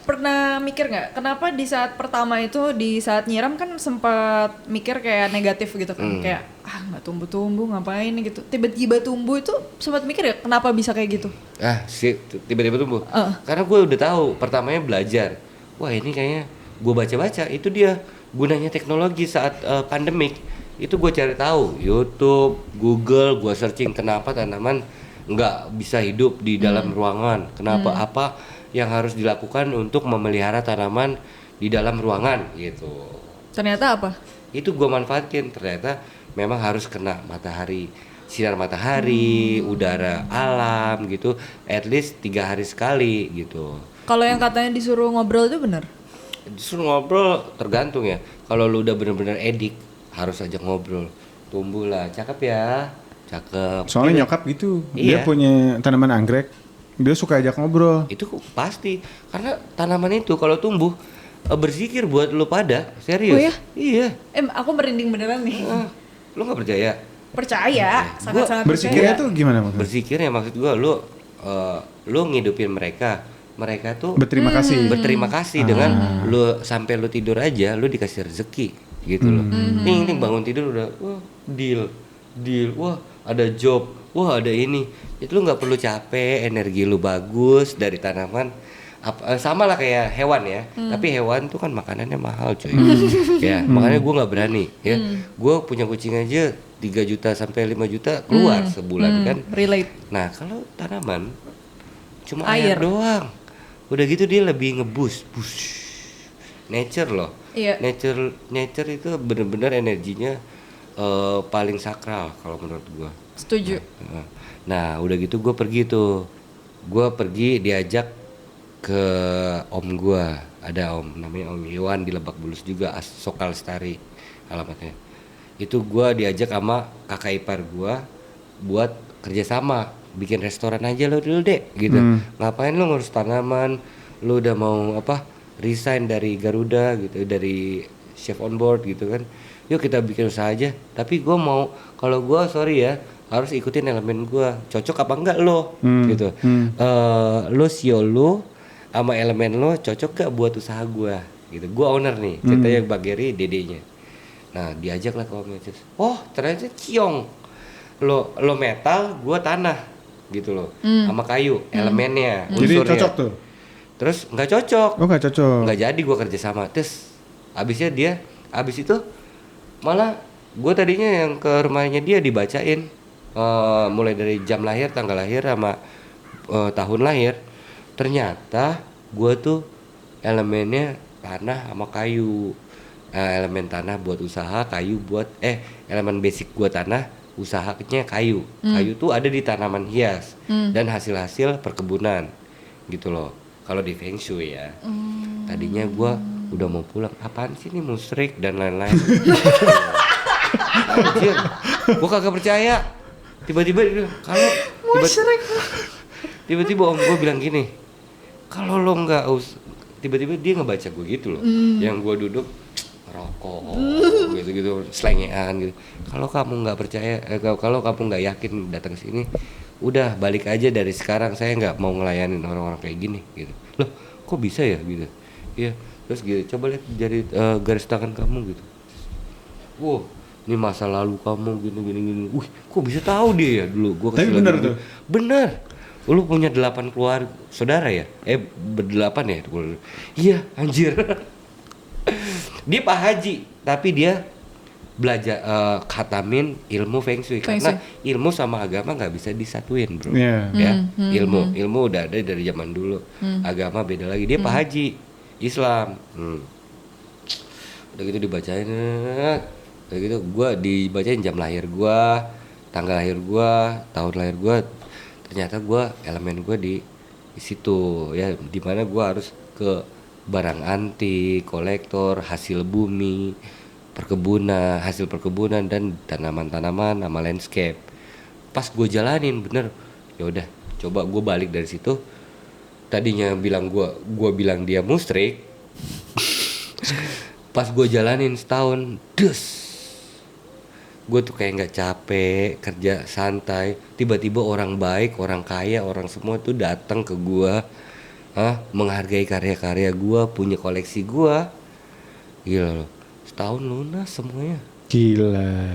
pernah mikir nggak kenapa di saat pertama itu, di saat nyiram kan sempat mikir kayak negatif gitu kan, kayak nggak tumbuh ngapain gitu, tiba-tiba tumbuh, itu sempat mikir ya kenapa bisa kayak gitu? Tiba-tiba tumbuh. Karena gue udah tahu, pertamanya belajar. Wah, ini kayaknya gue baca-baca, itu dia gunanya teknologi saat pandemik. Itu gue cari tahu, YouTube, Google, gue searching kenapa tanaman nggak bisa hidup di dalam ruangan, kenapa apa yang harus dilakukan untuk memelihara tanaman di dalam ruangan gitu. Ternyata apa? Itu gue manfaatin, ternyata memang harus kena matahari, sinar matahari, udara alam gitu, at least 3 hari sekali gitu. Kalau yang katanya disuruh ngobrol itu benar? Disuruh ngobrol tergantung ya. Kalau lu udah bener-bener edik, harus ajak ngobrol. Tumbuh lah, cakep ya, cakep. Soalnya nyokap gitu. Dia Iya. punya tanaman anggrek. Dia suka ajak ngobrol. Itu pasti, karena tanaman itu kalau tumbuh berzikir buat lu pada, serius. Oh ya? Iya. Aku merinding beneran nih. Lu nggak percaya? Percaya, sangat-sangat Bersikirnya percaya. tuh gimana maksudnya? Berzikirnya maksud gua lu ngidupin mereka tuh Berterima kasih. berterima kasih dengan lu sampai lu tidur aja lu dikasih rezeki gitu loh. Ting bangun tidur udah wah deal, wah ada job, wah ada ini. Itu lu nggak perlu capek, energi lu bagus dari tanaman. Sama lah kayak hewan ya, tapi hewan tuh kan makanannya mahal cuy. Ya makanya gua nggak berani ya. Gua punya kucing aja 3 juta sampai 5 juta keluar sebulan kan. Relate. Nah kalau tanaman cuma Air. air doang, udah gitu dia lebih ngebus, nature loh. Iya. Nature itu bener-bener energinya paling sakral kalau menurut gua. Setuju. Nah udah gitu gue pergi diajak ke om gua, ada om namanya Om Iwan di Lebak Bulus juga, Sokal Lestari alamatnya. Itu gua diajak sama kakak ipar gua buat kerjasama bikin restoran aja lo dulu deh gitu. Ngapain lo ngurus tanaman, lo udah mau resign dari Garuda gitu, dari chef on board gitu kan, yuk kita bikin usaha aja. Tapi gua mau, kalau gua sorry ya, harus ikutin elemen gua, cocok apa enggak lo gitu. Lo sio lo sama elemen lo cocok gak buat usaha gua gitu. Gua owner nih, ceritanya Bang Geri dedenya. Nah diajak lah ke Om Yacus. Oh ternyata ciong, lo metal, gua tanah gitu loh, sama kayu elemennya, Jadi unsurnya. cocok tuh. Terus nggak cocok, Oh nggak cocok. nggak jadi gua kerja sama. Terus abis itu malah gua tadinya yang ke rumahnya dia dibacain mulai dari jam lahir, tanggal lahir sama tahun lahir. Ternyata gua tuh elemennya tanah sama kayu. elemen tanah buat usaha, kayu buat elemen basic buat tanah, usahanya kayu. Kayu tuh ada di tanaman hias dan hasil-hasil perkebunan gitu loh. Kalau di Feng Shui ya. Tadinya gua udah mau pulang, apaan sih ini musyrik dan lain-lain. Anjir, gua kagak percaya. Tiba-tiba dia bilang, kalau tiba-tiba om gua bilang gini, kalau lo nggak tiba-tiba dia ngebaca gue gitu loh, yang gue duduk rokok gitu selengean gitu. Kalau kamu nggak percaya, kalau kamu nggak yakin datang ke sini, udah balik aja dari sekarang. Saya nggak mau ngelayanin orang-orang kayak gini gitu. Loh, kok bisa ya gitu? Iya, terus gitu. Coba lihat jari garis tangan kamu gitu. Wow, ini masa lalu kamu gini. Wih, kok bisa tahu dia ya dulu? Gua Tapi bener tuh. Bener. Lu punya 8 keluarga saudara ya? Berdelapan ya? Iya, anjir. Dia Pak Haji, tapi dia belajar khatamin ilmu Feng Shui. Karena ilmu sama agama nggak bisa disatuin, bro. Yeah. Ya, ilmu udah ada dari zaman dulu. Agama beda lagi. Dia Pak Haji, Islam. Udah gitu dibacain, udah gitu gua dibacain jam lahir gua, tanggal lahir gua, tahun lahir gua. Ternyata elemen gue di situ ya, dimana gue harus ke barang antik, kolektor, hasil bumi, hasil perkebunan dan tanaman-tanaman sama landscape. Pas gue jalanin bener, ya udah coba gue balik dari situ. Tadinya gue bilang dia musyrik. Pas gue jalanin setahun, gue tuh kayak nggak capek kerja santai, tiba-tiba orang baik, orang kaya, orang semua tuh datang ke gue, menghargai karya-karya gue, punya koleksi gue. Gila loh, setahun lunas semuanya. Gila.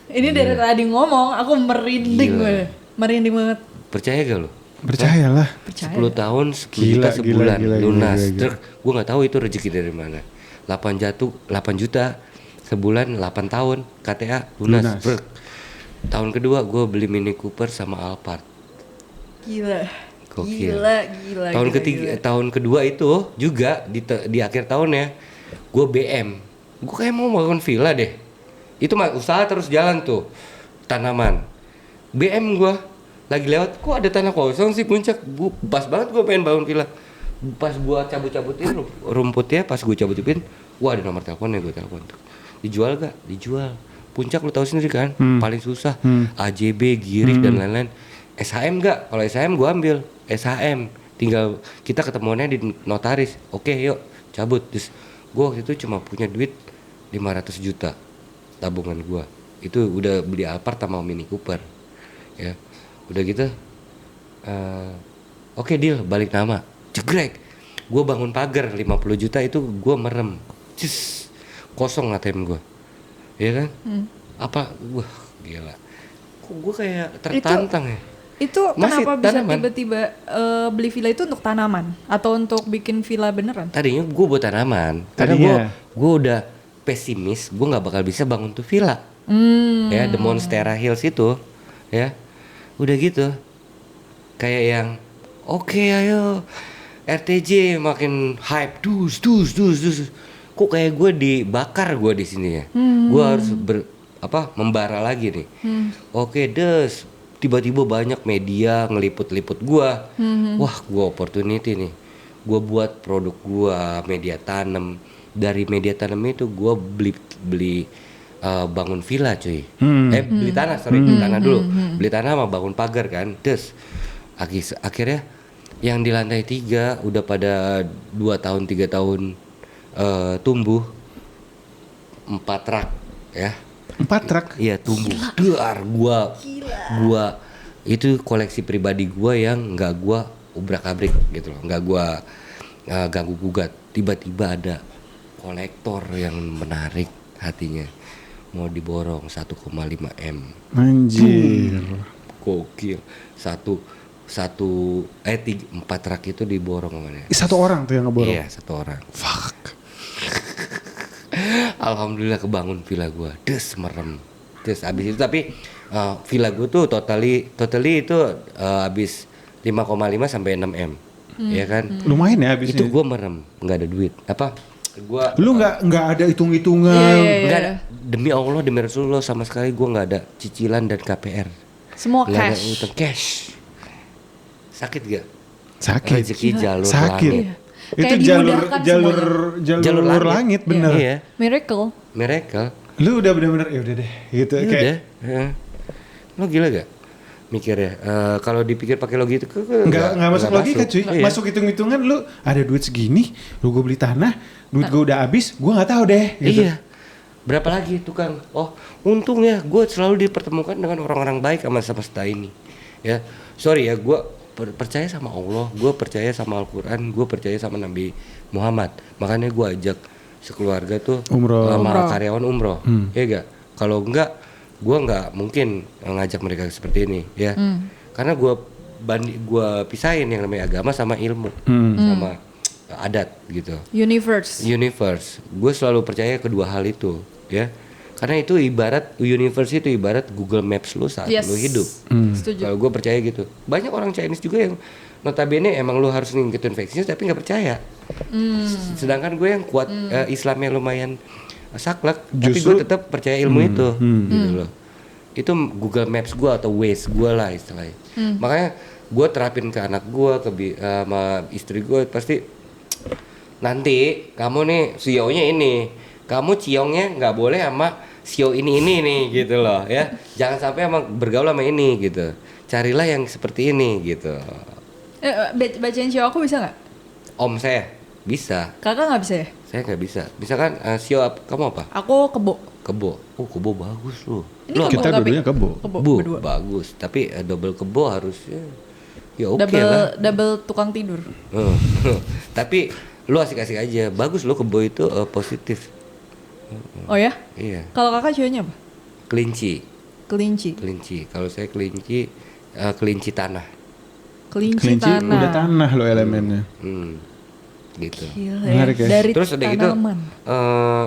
Ini dari tadi ngomong aku merinding gue, merinding banget. Percaya gak lo? Percayalah. 10 tahun 10 juta sebulan lunas. Gue nggak tahu itu rezeki dari mana. 8 juta sebulan 8 tahun KTA lunas. Tahun kedua gue beli Mini Cooper sama Alphard. Gila. Gokil. Gila. Tahun kedua itu juga di akhir tahun ya, gue BM. Gue kayak mau bangun villa deh. Itu mah usaha terus jalan tuh, tanaman. BM gue lagi lewat, kok ada tanah kosong sih Puncak. Pas banget gue pengen bangun villa. Pas gue cabut-cabutin rumputnya, pas gue cabutin, wah ada nomor teleponnya, gue telepon tuh. Dijual gak? Dijual. Puncak lu tahu sendiri kan, paling susah. AJB, Girik dan lain-lain. SHM gak? Kalau SHM gua ambil. SHM tinggal kita ketemuannya di notaris. Oke, yuk cabut. Terus gua waktu itu cuma punya duit 500 juta tabungan gua. Itu udah beli Alphard sama Mini Cooper. Ya. Udah gitu. Oke, deal, balik nama. Jegrek. Gua bangun pagar 50 juta itu gua merem. Kosong ATM gue, ya kan? Apa, wah gila. Kok gue kayak tertantang ya? Itu Masih kenapa bisa tanaman. tiba-tiba beli villa itu untuk tanaman atau untuk bikin villa beneran? Tadinya gue buat tanaman, karena gue udah pesimis, gue nggak bakal bisa bangun tuh villa. Ya, The Monstera Hills itu, ya, udah gitu. Kayak yang, oke, ayo, RTJ makin hype, dus. Kok kayak gue dibakar gue di sini ya. Gue harus membara lagi nih. Oke, tiba-tiba banyak media ngeliput-liput gue. Wah, gue opportunity nih. Gue buat produk gue, media tanam. Dari media tanam itu gue beli bangun villa cuy. Beli tanah, beli tanah dulu. Beli tanah sama bangun pagar kan. Terus akhirnya yang di lantai 3 udah pada 2 tahun 3 tahun tumbuh 4 rak ya. 4 rak? Iya, tumbuh. Dar gua itu koleksi pribadi gua yang nggak gua ubrak-abrik gitu loh, nggak gua ganggu gugat. Tiba-tiba ada kolektor yang menarik hatinya, mau diborong 1,5 M. Anjir. Gokil. 4 rak itu diborong sama dia. Satu orang tuh yang ngeborong? Iya, 1 orang. Fuck. Alhamdulillah kebangun villa gua. Merem. Terus abis itu tapi villa gua tuh totally itu abis 5,5 sampai 6 M. Ya kan? Lumayan ya abisnya. Itu gua merem, nggak ada duit. Gua Lu nggak ada hitung-hitungan. Iya. nggak ada, demi Allah demi Rasulullah sama sekali gue nggak ada cicilan dan KPR. Semua Nggak ada cash. utang cash. Sakit gak? Sakit. Rezeki jalur Sakit. langit. Iya. Itu Kayak dimudahkan jalur langit bener. Iya. Miracle. Miracle. Lu udah bener-bener ya udah deh gitu Ya kayak udah. Heeh. Lo gila gak? Mikir ya. Kalau dipikir pakai logika nggak masuk logika cuy. Iya. Masuk hitung-hitungan lu ada duit segini, lu gue beli tanah, duit gue udah habis, gue nggak tahu deh gitu. Iya. Berapa lagi tukang? Oh, untungnya gue selalu dipertemukan dengan orang-orang baik sama semesta ini. Ya, sorry ya, gue percaya sama Allah, gue percaya sama Al-Quran, gue percaya sama Nabi Muhammad. Makanya gue ajak sekeluarga tuh Umroh. sama karyawan umroh. Ya gak? Kalau enggak, gue nggak mungkin ngajak mereka seperti ini. Ya, karena gue pisahin yang namanya agama sama ilmu, sama adat gitu. Universe. Gue selalu percaya kedua hal itu, ya. Karena itu universe itu ibarat Google Maps lu saat lu hidup. Setuju. Kalau gue percaya gitu. Banyak orang Chinese juga yang notabene emang lu harus ngikutin vaccine tapi nggak percaya. Sedangkan gue yang kuat Islamnya lumayan saklek, tapi gue tetap percaya ilmu itu, gitu loh. Itu Google Maps gue atau Waze gue lah istilahnya. Makanya gue terapin ke anak gue, sama istri gue pasti. Nanti kamu nih CEO-nya ini, kamu ciongnya nggak boleh sama CEO ini nih gitu loh ya. Jangan sampai emang bergaul sama ini gitu. Carilah yang seperti ini gitu. Bacain CEO aku bisa nggak? Om saya bisa, Kakak nggak bisa ya? saya nggak bisa. Misalkan CEO kamu apa? Aku kebo. Kebo. Oh kebo bagus loh. Ini Lo kebo Kita tapi- dua-duanya kebo. Kebo Bu, berdua. bagus. Tapi double kebo harusnya. Ya oke double lah. double tukang tidur. Tapi lu asik-asik aja. Bagus lo kebo itu positif. Oh ya? Iya. Kalau kakak cowoknya apa? Kelinci. Kelinci. Kalau saya kelinci, kelinci tanah. Kelinci Kelinci tanah. udah tanah lo elemennya. Gitu. Gila Menarik ya. Dari Terus udah gitu, tanaman.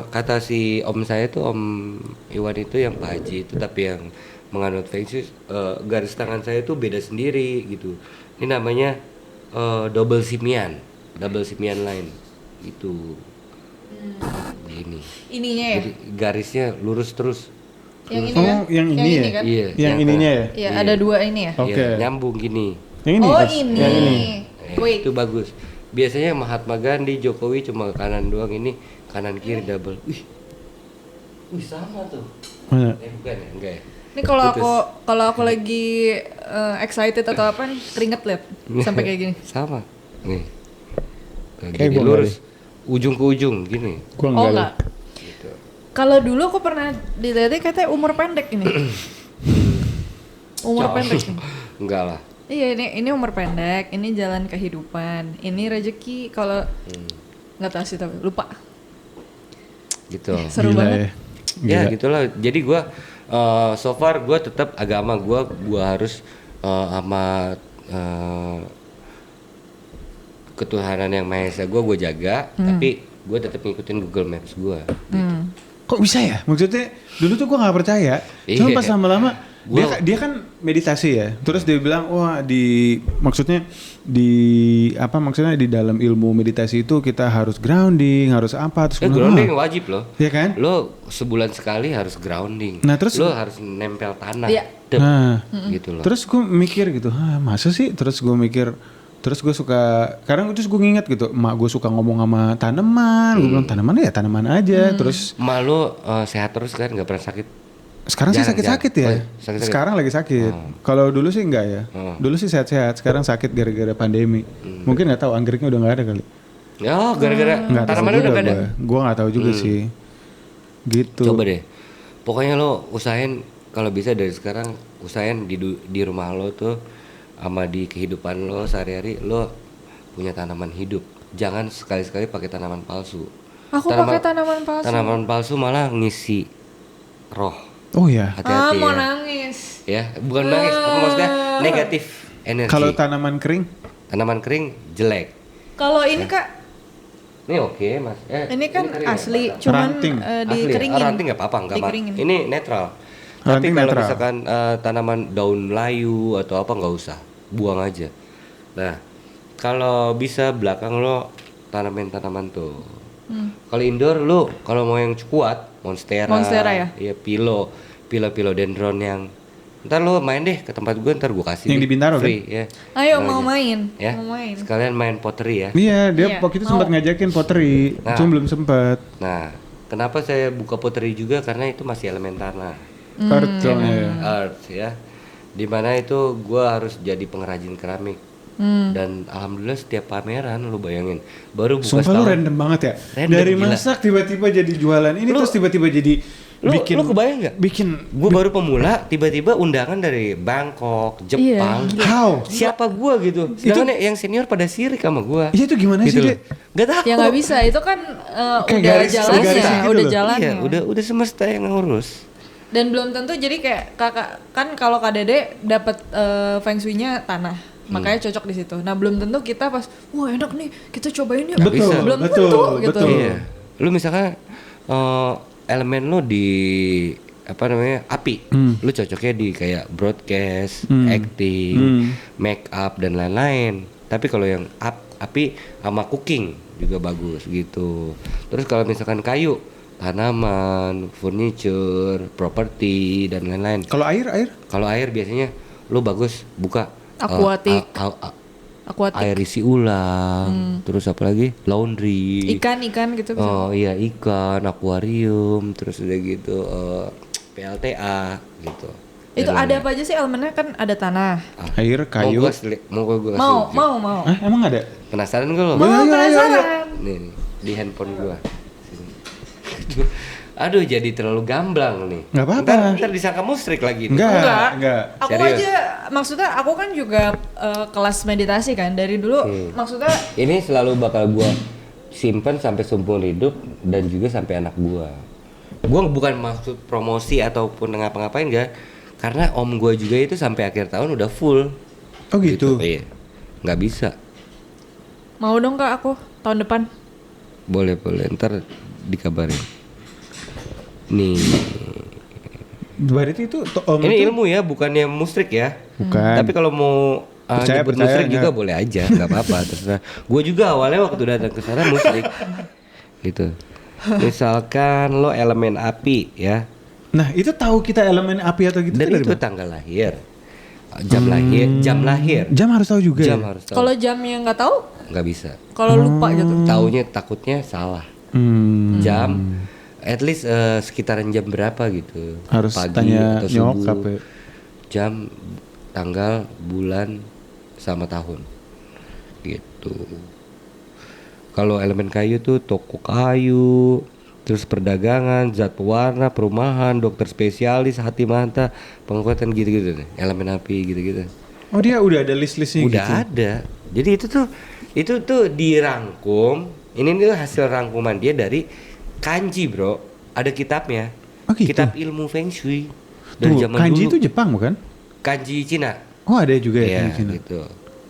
kata si om saya tuh Om Iwan itu yang Pak Haji itu, tapi yang menganut feng shui, garis tangan saya tuh beda sendiri gitu. Ini namanya double simian line gitu. Gini. Ininya ya? Jadi garisnya lurus terus. Yang ini Oh, kan? yang ini ya? kan? Iya. Yang ininya ya? Iya, ada dua ini ya? Oke. Iya, nyambung gini. Yang ini. Oh, Mas? ini. Yang ini. Wait. Itu bagus. Biasanya Mahatma Gandhi, Jokowi cuma kanan doang, ini kanan kiri double. Wih sama tuh. Mana? Bukan ya, enggak ya. Ini kalau Putus. aku lagi excited atau apa nih keringet lihat sampai kayak gini. Sama. Nih. Kayak Kayak gini gua lurus. Ujung ke ujung gini. Gua Oh enggak. enggak. Gitu. Kalau dulu aku pernah dilihatnya katanya umur pendek ini. Umur pendek nih. Enggak lah. Iya ini umur pendek, ini jalan kehidupan, ini rezeki kalau nggak tahu sih tapi lupa. Gitu. Seru Gila banget. Ya Gila. gitulah. Jadi gua so far gua tetap agama gua harus sama ketuhanan yang Maha Esa gua jaga, tapi gua tetap ngikutin Google Maps gua. Kok bisa ya? Maksudnya dulu tuh gua nggak percaya. Iya. Cuma pas lama-lama Gua- dia kan meditasi ya. Terus dia bilang, "Wah, maksudnya di dalam ilmu meditasi itu kita harus grounding, harus apa?" Terus gua bilang, Grounding "Wah, wajib loh. Iya kan? Lo sebulan sekali harus grounding. Nah, terus- lo harus nempel tanah. Iya. Dep, Nah, gitu loh. terus gue mikir gitu, masa sih? Terus gue mikir, terus gue suka, kadang terus gue nginget gitu, emak gue suka ngomong sama tanaman, gue bilang tanaman ya tanaman aja. Terus Emak lo sehat terus kan, nggak pernah sakit. sekarang sih Jarang, sakit-sakit jarang. ya. Oh, iya, sakit-sakit. Sekarang lagi sakit. Kalau dulu sih enggak ya. Dulu sih sehat-sehat. Sekarang sakit gara-gara pandemi. Mungkin nggak tahu anggreknya udah nggak ada kali. Oh, gara-gara Nggak tahu tanamannya udah juga nggak ada. Gue nggak tahu juga sih. Gitu. Coba deh. Pokoknya lo usahain kalau bisa dari sekarang usahain di rumah lo tuh sama di kehidupan lo sehari-hari lo punya tanaman hidup. Jangan sekali-sekali pakai tanaman palsu. Aku pakai tanaman palsu. Tanaman palsu malah ngisi roh. Oh ya. Hati-hati mau ya. nangis. Ya, bukan nangis, apa maksudnya negatif energi. Kalau tanaman kering, tanaman kering jelek. Kalau ini Kak, Ini oke, Mas. ini kan kering ya? asli, cuman Ranting. Asli ya? dikeringin. Ranting nggak apa-apa, nggak apa. Dikeringin. Ini netral. Tapi Ranting kalau netral. misalkan tanaman daun layu atau apa nggak usah, buang aja. Nah, kalau bisa belakang lo tanaman tuh Kalau indoor lu kalau mau yang kuat, Monstera ya? Iya, philodendron yang ntar lu main deh ke tempat gue, ntar gue kasih Yang deh, di Bintaro, free, kan? ya. Ayo Nah, mau aja. main, Ya. mau main. Sekalian main pottery ya. Iya, dia Iya, waktu itu mau. sempat ngajakin pottery, Nah. cuma belum sempat. Nah, kenapa saya buka pottery juga karena itu masih elemen tanah. Earth soalnya ya. Earth ya. Dimana itu gue harus jadi pengrajin keramik. Dan alhamdulillah setiap pameran lu bayangin baru buka Sumpah lu setahun. random banget ya. Random, Dari gila. masak tiba-tiba jadi jualan ini, terus tiba-tiba jadi bikin. Lu kebayang nggak? Bikin Gue baru pemula, tiba-tiba undangan dari Bangkok, Jepang. how? Siapa gue gitu? Sedangkan yang senior pada sirik sama gue. Iya, itu gimana sih, loh. Dek? Gak tahu. Ya nggak bisa, itu kan Kayak udah garis- jalannya, garis gitu udah loh. jalannya. Iya, udah semesta yang ngurus. Dan belum tentu jadi kayak kakak kan kalau Kak Dede dapat feng shui-nya tanah, makanya cocok di situ. Nah belum tentu kita pas, wah enak nih, kita cobain yuk. Betul, bisa. Belum betul, tentu gitu. betul. Iya. Lu misalkan elemen lu di apa namanya api, lu cocoknya di kayak broadcast, acting, make up dan lain-lain. Tapi kalau yang api sama cooking juga bagus gitu. Terus kalau misalkan kayu, tanaman, furniture, properti dan lain-lain. Kalau air? Kalau air biasanya lu bagus buka Aquatic. Aquatic. air isi ulang, terus apa lagi? Laundry. Ikan gitu bisa. Oh iya, ikan, akuarium, terus udah gitu PLTA gitu. Itu Dan ada lain-lain. apa aja sih elemennya, kan ada tanah. Air, kayu. Mau gua kasih Mau, uji. mau. Emang ada? Penasaran gak lo? Mau Ayo, ayo, ayo, penasaran. Nih, di handphone gua. Sini. Aduh, jadi terlalu gamblang nih. Nggak apa-apa. Ntar disangka musrik lagi. nih. Enggak. Aku Serius? aja, maksudnya aku kan juga kelas meditasi kan dari dulu. Maksudnya Ini selalu bakal gua simpen sampai seumur hidup dan juga sampai anak gua. Gua bukan maksud promosi ataupun ngapa-ngapain enggak, karena om gua juga itu sampai akhir tahun udah full. Oh gitu. Iya. Nggak bisa. mau dong Kak aku tahun depan. Boleh, ntar dikabarin. Nih, Berarti itu om ini itu ilmu ya, bukannya musrik ya. bukan. Tapi kalau mau Percaya, nyebut percaya, musrik juga enggak. boleh aja, nggak apa-apa, terserah. Gue juga awalnya waktu datang ke sana musrik, gitu. Misalkan lo elemen api ya, Nah, itu tahu kita elemen api atau gitu dan dari itu mana? tanggal lahir, jam lahir, Jam harus tahu juga. jam ya? harus tahu. Kalau jam yang nggak tahu, Nggak bisa. kalau lupa gitu. Taunya takutnya salah. Hmm. Jam, at least sekitaran jam berapa gitu. Harus Pagi tanya atau nyokap subuh. ya. Jam, tanggal, bulan, sama tahun. Gitu. Kalau elemen kayu tuh toko kayu, terus perdagangan, zat pewarna, perumahan, dokter spesialis, hati mata, penguatan gitu-gitu deh. Elemen api gitu-gitu. Oh, dia udah ada list-listnya Udah gitu. ada. Jadi itu tuh dirangkum. Ini nih hasil rangkuman dia dari kanji, bro. Ada kitabnya. Oh, gitu? Kitab ilmu feng shui dari Tuh, zaman kanji dulu. itu Jepang bukan? Kanji Cina. Oh, ada juga ya Iya, kanji Cina. gitu.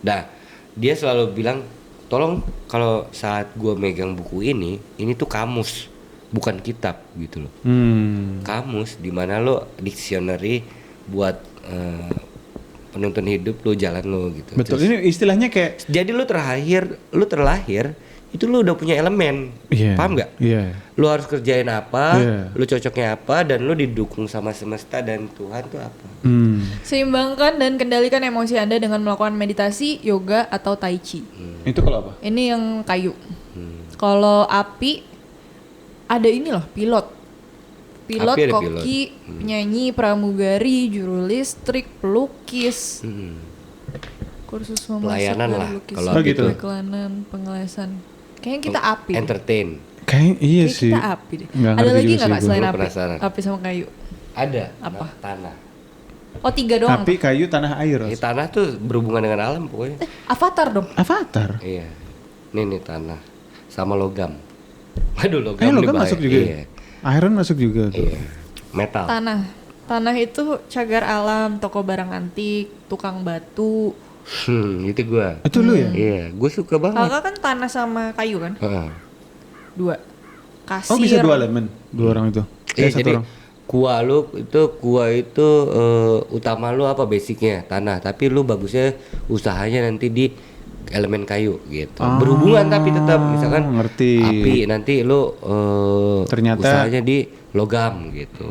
Nah, dia selalu bilang, tolong kalau saat gua megang buku ini tuh kamus, bukan kitab gitu loh. Kamus di mana lo dictionary buat penuntun hidup lo, jalan lo gitu. Betul. Terus- Ini istilahnya kayak jadi lu terlahir itu lu udah punya elemen. Iya. Paham nggak? Iya. Lu harus kerjain apa, Iya. lu cocoknya apa, dan lu didukung sama semesta dan Tuhan tuh apa. Seimbangkan dan kendalikan emosi Anda dengan melakukan meditasi, yoga, atau tai chi. Itu kalau apa? Ini yang kayu. Kalau api, ada ini loh, pilot. Pilot, Api ada koki, penyanyi, pramugari, juru listrik, pelukis. Kursus memasak Pelayanan dan lah, lukis. kalau api gitu. Iklanan, pengelasan. Kayaknya kita api. deh. Entertain. Kayak iya Kayaknya sih. kita api deh. Nggak Ada ngerti lagi juga nggak sih Kak gua. selain Gua api? penasaran. Api sama kayu. Ada. Apa? Tanah. Oh 3 doang. Api, kayu, tanah, air. Ros. Tanah tuh berhubungan dengan alam pokoknya. Avatar dong. Avatar. Iya. Nih tanah sama logam. Waduh, logam. Eh, nih logam bahaya. masuk juga. Iya. Iron masuk juga tuh. Iya. Metal. Tanah. Tanah itu cagar alam, toko barang antik, tukang batu. Itu gua. Itu lu ya? Iya, gue suka banget. Kakak kan tanah sama kayu kan? Heeh. 2. Kasir. Oh, bisa 2 elemen. 2 orang itu. Iya, Satu jadi orang. kuah itu utama lu apa basicnya tanah, tapi lu bagusnya usahanya nanti di elemen kayu gitu. Berhubungan tapi tetap misalkan ngerti. api nanti lu Ternyata usahanya di logam gitu.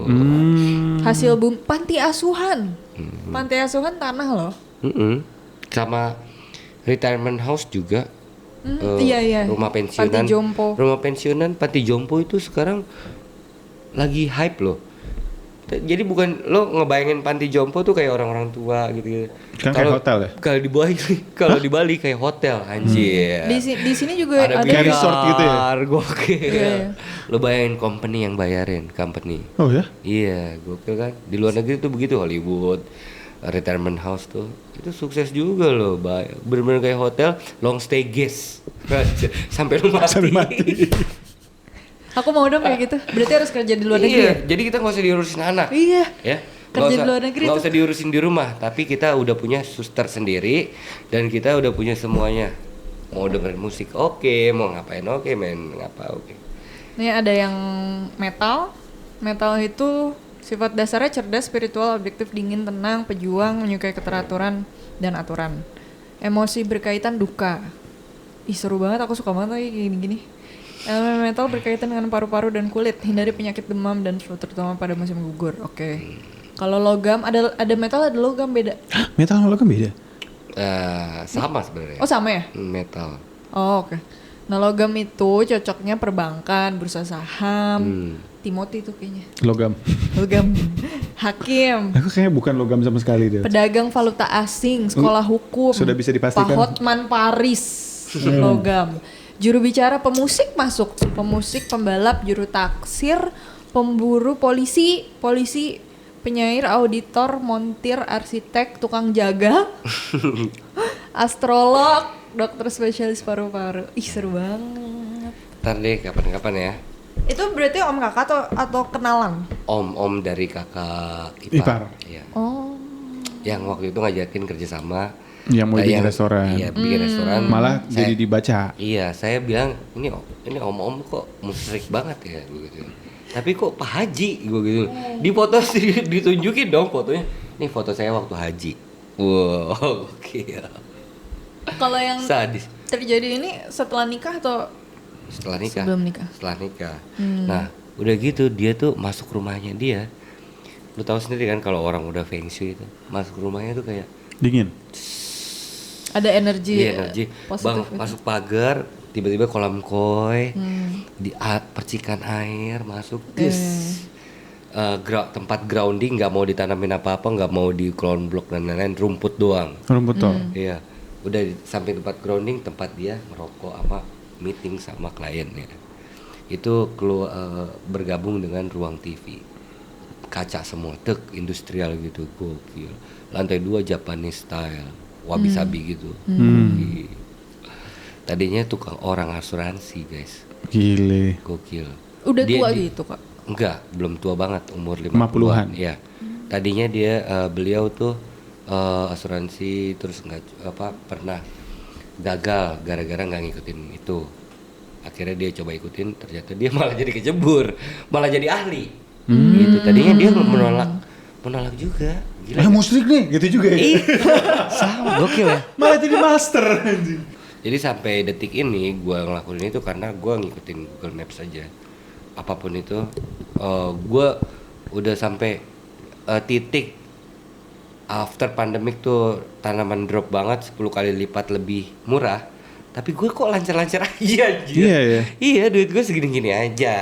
Hasil panti asuhan. Panti asuhan tanah loh. Sama retirement house juga. Iya. Rumah pensiunan. Panti jompo. Rumah pensiunan, panti jompo itu sekarang lagi hype loh. Jadi bukan lo ngebayangin panti jompo tuh kayak orang-orang tua gitu. Kan kayak hotel ya? Kalau di Bali kayak hotel anjir. Di sini juga ada kayak resort gitu ya? Gokil. Iya. Lo bayangin company yang bayarin, company. Oh ya? Iya, gokil kan. Di luar negeri tuh begitu, Hollywood, retirement house tuh. Itu sukses juga loh, bener-bener kayak hotel, long stay guest. Sampai lu mati. Sampai mati. Aku mau dong kayak gitu. Berarti harus kerja di luar negeri. Iya, Ya? jadi kita nggak usah diurusin anak. Iya. Ya. Kerja di luar negeri Nggak tuh. usah diurusin di rumah, tapi kita udah punya suster sendiri dan kita udah punya semuanya. Mau dengerin musik oke, mau ngapain oke, main ngapa oke. Nih ada yang metal. Metal itu sifat dasarnya cerdas, spiritual, objektif, dingin, tenang, pejuang, menyukai keteraturan dan aturan. Emosi berkaitan duka. Ih seru banget, aku suka banget lagi gini-gini. Elemen metal berkaitan dengan paru-paru dan kulit, hindari penyakit demam dan flu terutama pada musim gugur. Oke. Kalau logam ada metal ada logam beda. Metal sama logam beda? Sama sebenarnya. Oh sama ya? Metal. Oh oke. Nah logam itu cocoknya perbankan, bursa saham, Timothy tuh kayaknya. Logam. Logam. Hakim. Aku kayaknya bukan logam sama sekali deh. Pedagang valuta asing, sekolah hukum. Sudah bisa dipastikan. Pak Hotman Paris. Logam. Juru bicara pemusik masuk. Pemusik, pembalap, juru taksir, pemburu, polisi, penyair, auditor, montir, arsitek, tukang jaga, astrolog, dokter spesialis paru-paru. Ih seru banget. Ntar deh kapan-kapan ya. Itu berarti om kakak atau kenalan? Om dari kakak Ipar. Iya. Oh. Yang waktu itu ngajakin kerjasama. Yang mau bikin restoran. Iya, bikin restoran. Malah jadi dibaca. Iya, saya bilang ini om kok musrik banget ya begitu. Tapi kok Pak Haji gue gitu. Di foto ditunjukin dong fotonya. Ini foto saya waktu haji. Wow, gokil. Kalau yang Sadis. terjadi ini setelah nikah atau Setelah nikah. sebelum nikah? Setelah nikah. Nah, udah gitu dia tuh masuk rumahnya dia. Lu tahu sendiri kan kalau orang udah feng shui itu, masuk rumahnya tuh kayak Dingin. Ada energi, iya, energi. positif gitu. Masuk pagar, tiba-tiba kolam koi, percikan air masuk, tempat grounding nggak mau ditanamin apa-apa, nggak mau di ground block dan lain-lain, rumput doang. Rumput tuh. Iya, udah di samping tempat grounding, tempat dia merokok apa meeting sama kliennya. Itu bergabung dengan ruang TV, kaca semua, industrial gitu, gokil. Lantai 2 Japanese style. Wabi-sabi gitu. Tadinya tukang orang asuransi guys. Gile. Gokil. Udah tua gitu kak? Enggak, belum tua banget, umur 50-an. Iya. Tadinya beliau tuh asuransi terus pernah gagal gara-gara nggak ngikutin itu. Akhirnya dia coba ikutin, ternyata dia malah jadi kecebur, malah jadi ahli. Gitu. Tadinya dia menolak juga. Gila. Musrik nih, gitu juga ya. Sama gokil ya. Malah jadi master. Jadi sampai detik ini gue ngelakuin itu karena gue ngikutin Google Maps aja. Apapun itu, gue udah sampai titik after pandemic tuh tanaman drop banget 10 kali lipat lebih murah. Tapi gue kok lancar-lancar aja anjir. Iya ya. Iya, duit gue segini-gini aja.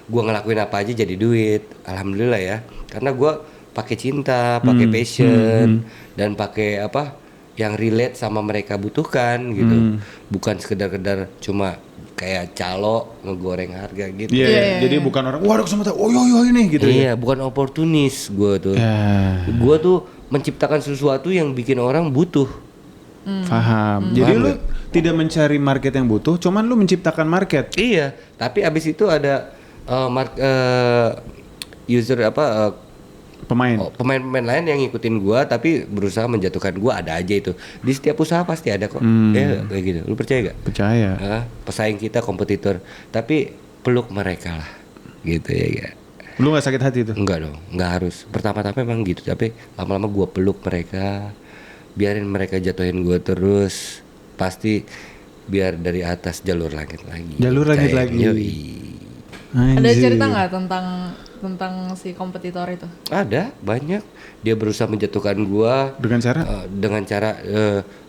Gue ngelakuin apa aja jadi duit. Alhamdulillah ya. Karena gue pakai cinta, pakai passion, dan pakai apa yang relate sama mereka butuhkan gitu. Bukan sekedar cuma kayak calo ngegoreng harga gitu. Iya. Jadi bukan orang wah kesempatan. Oh yo ini gitu. Iya, bukan oportunis gue tuh. Gue tuh menciptakan sesuatu yang bikin orang butuh. Paham. Jadi lu tidak mencari market yang butuh, cuman lu menciptakan market. Iya, tapi abis itu ada user pemain-pemain lain yang ngikutin gua tapi berusaha menjatuhkan gua, ada aja itu. Di setiap usaha pasti ada kok. Ya kayak gitu. Lu percaya gak? Percaya. Pesaing kita, kompetitor, tapi peluk mereka lah. Gitu ya gak? Lu gak sakit hati tuh? Enggak dong, enggak harus. Pertama-tama memang gitu, tapi lama-lama gua peluk mereka, biarin mereka jatuhin gua terus. pasti biar dari atas jalur langit lagi. Jalur langit Kayak, lagi. yoi. Ada Anjir. cerita nggak tentang si kompetitor itu? Ada banyak. Dia berusaha menjatuhkan gua Dengan cara? dengan cara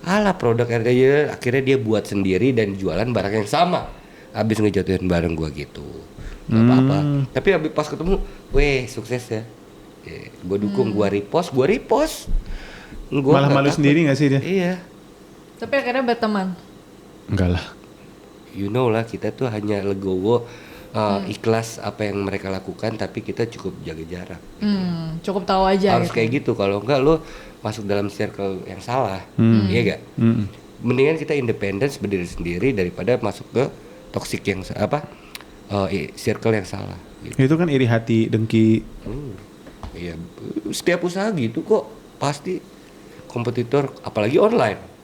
ala produk harganya, akhirnya dia buat sendiri dan jualan barang yang sama. Habis ngejatuhin barang gua gitu. Gak apa-apa. Tapi habis pas ketemu, weh sukses ya. Gua dukung, gua repost. Gua Malah nggak malu takut. sendiri gak sih dia? Iya. Tapi akhirnya berteman. Enggak lah. You know lah, kita tuh hanya legowo, ikhlas apa yang mereka lakukan, tapi kita cukup jaga jarak. Cukup tahu aja. Harus gitu. kayak gitu, kalau enggak lo masuk dalam circle yang salah, iya gak? Mendingan kita independen berdiri sendiri daripada masuk ke toxic yang circle yang salah. Gitu. Itu kan iri hati, dengki. Iya, setiap usaha gitu kok pasti kompetitor, apalagi online.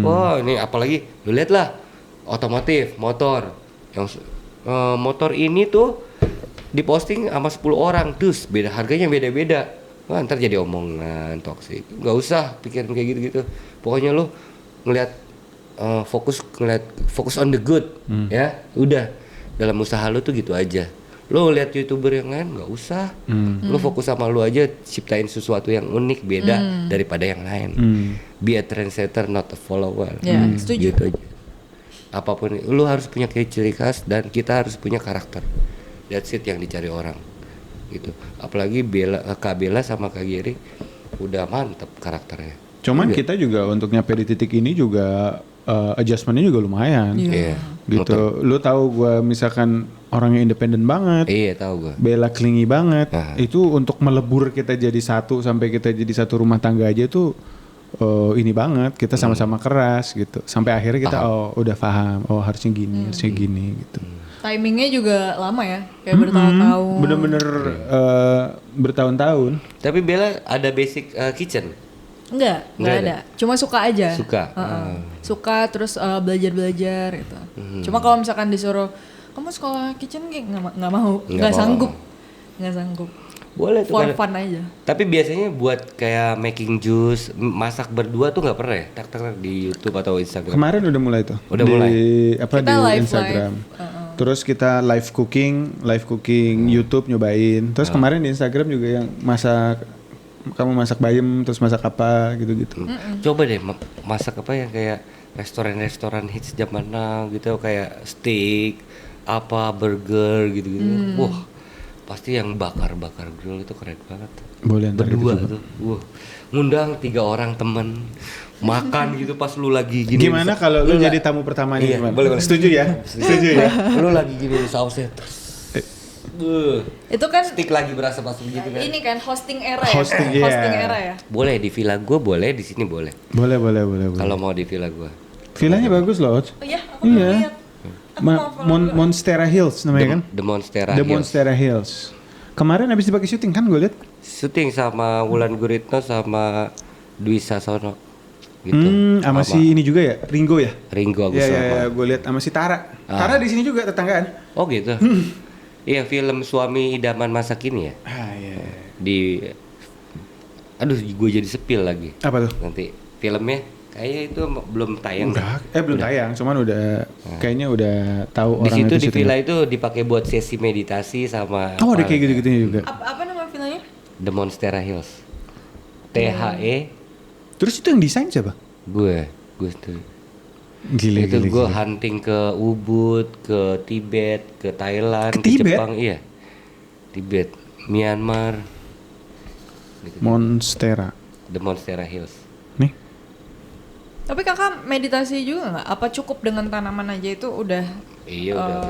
Wah ini apalagi, lu lihat lah otomotif, motor, yang motor ini tuh diposting sama 10 orang, terus beda harganya beda-beda. Wah, ntar jadi omongan toksik. Nggak usah pikirin kayak gitu-gitu. Pokoknya lu ngelihat fokus on the good, ya. Udah dalam usaha lu tuh gitu aja. Lu lihat YouTuber yang lain nggak usah. Lu fokus sama lu aja, ciptain sesuatu yang unik beda daripada yang lain. Be a trendsetter, not a follower. Ya, setuju. Gitu aja. Apapun, lu harus punya ciri khas dan kita harus punya karakter. That's it yang dicari orang. Gitu. Apalagi Kak Bella sama Kak Giri udah mantep karakternya. Cuman kita juga untuk nyampe di titik ini juga adjustmentnya juga lumayan. Iya. Gitu. Lu tahu gue misalkan orangnya independen banget. Iya, tahu gua. Bella clingy banget. Nah. Itu untuk melebur kita jadi satu sampai kita jadi satu rumah tangga aja tuh ini banget. Kita sama-sama keras gitu. Sampai akhirnya kita udah paham. Oh harusnya gini, harusnya gini gitu. Timingnya juga lama ya, kayak bertahun-tahun. Bener-bener bertahun-tahun. Tapi Bella ada basic kitchen. Enggak Nggak ada. Cuma suka aja. Suka. Suka terus belajar-belajar gitu. Cuma kalau misalkan disuruh kamu sekolah kitchen kayak nggak mau, nggak mau. sanggup. Boleh tuh. For kadang. fun aja. Tapi biasanya buat kayak making juice, masak berdua tuh nggak pernah ya? Tak di YouTube atau Instagram. Kemarin udah mulai tuh. Udah di, mulai? Apa Kita di live, Instagram. Terus kita live cooking YouTube nyobain. Terus kemarin di Instagram juga yang masak, kamu masak bayam terus masak apa gitu-gitu. Coba deh masak apa yang kayak restoran hits zaman now gitu, kayak steak, apa burger gitu-gitu. Wah, pasti yang bakar grill itu keren banget. Boleh ntar Berdua gitu. tuh. Wah, ngundang 3 orang temen makan gitu pas lu lagi gini. Gimana kalau lu jadi tamu pertamanya Iya, gimana? boleh. Setuju ya? Setuju ya? Lu lagi gini di sausnya terus. Itu kan Stick lagi berasa pas begitu kan. ini kan hosting era ya. Hosting, iya. Hosting era ya. Boleh di villa gua, boleh di sini boleh. Boleh. Kalau mau di villa gua. Villanya bagus loh. Oh iya, aku belum lihat. Monstera Hills namanya kan? The Monstera The Hills. Monstera Hills. Kemarin habis dipakai syuting kan gue lihat. Syuting sama Wulan Guritno sama Dwi Sasono gitu. Sama si ini juga ya, Ringo ya? Ringo Agus Iya, gue lihat sama si Tara. Tara di sini juga tetanggaan. Oh gitu. Iya, film Suami Idaman Masa Kini ya. Iya. Di aduh, gue jadi sepil lagi. Apa tuh? Nanti filmnya kayaknya itu belum tayang. Udah, belum tayang, cuman udah kayaknya udah tahu Di orang situ itu di syuting. villa itu dipakai buat sesi meditasi sama Oh, ada apa, kayak gitu-gitunya juga. Apa nama villanya? The Monstera Hills. THE Terus itu yang desain siapa? gue tuh. Gila, Itu gila, gue gila. hunting ke Ubud, ke Tibet, ke Thailand, Ke ke Tibet? Jepang, iya. Tibet, Myanmar. Gitu. Monstera. The Monstera Hills. Nih. Tapi kakak meditasi juga nggak? Apa cukup dengan tanaman aja itu udah? Iya udah.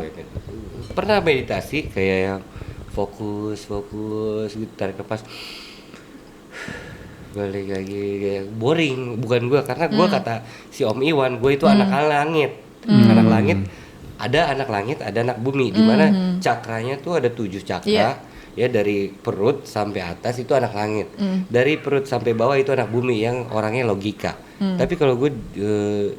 Pernah meditasi kayak yang fokus gitu, tarik nafas. Balik lagi kayak boring, bukan gua, karena gua kata si Om Iwan, gua itu anak langit. Anak langit, ada anak bumi, di mana cakranya tuh ada 7 cakra. Iya. Ya, dari perut sampai atas itu anak langit, dari perut sampai bawah itu anak bumi yang orangnya logika. Tapi kalau gue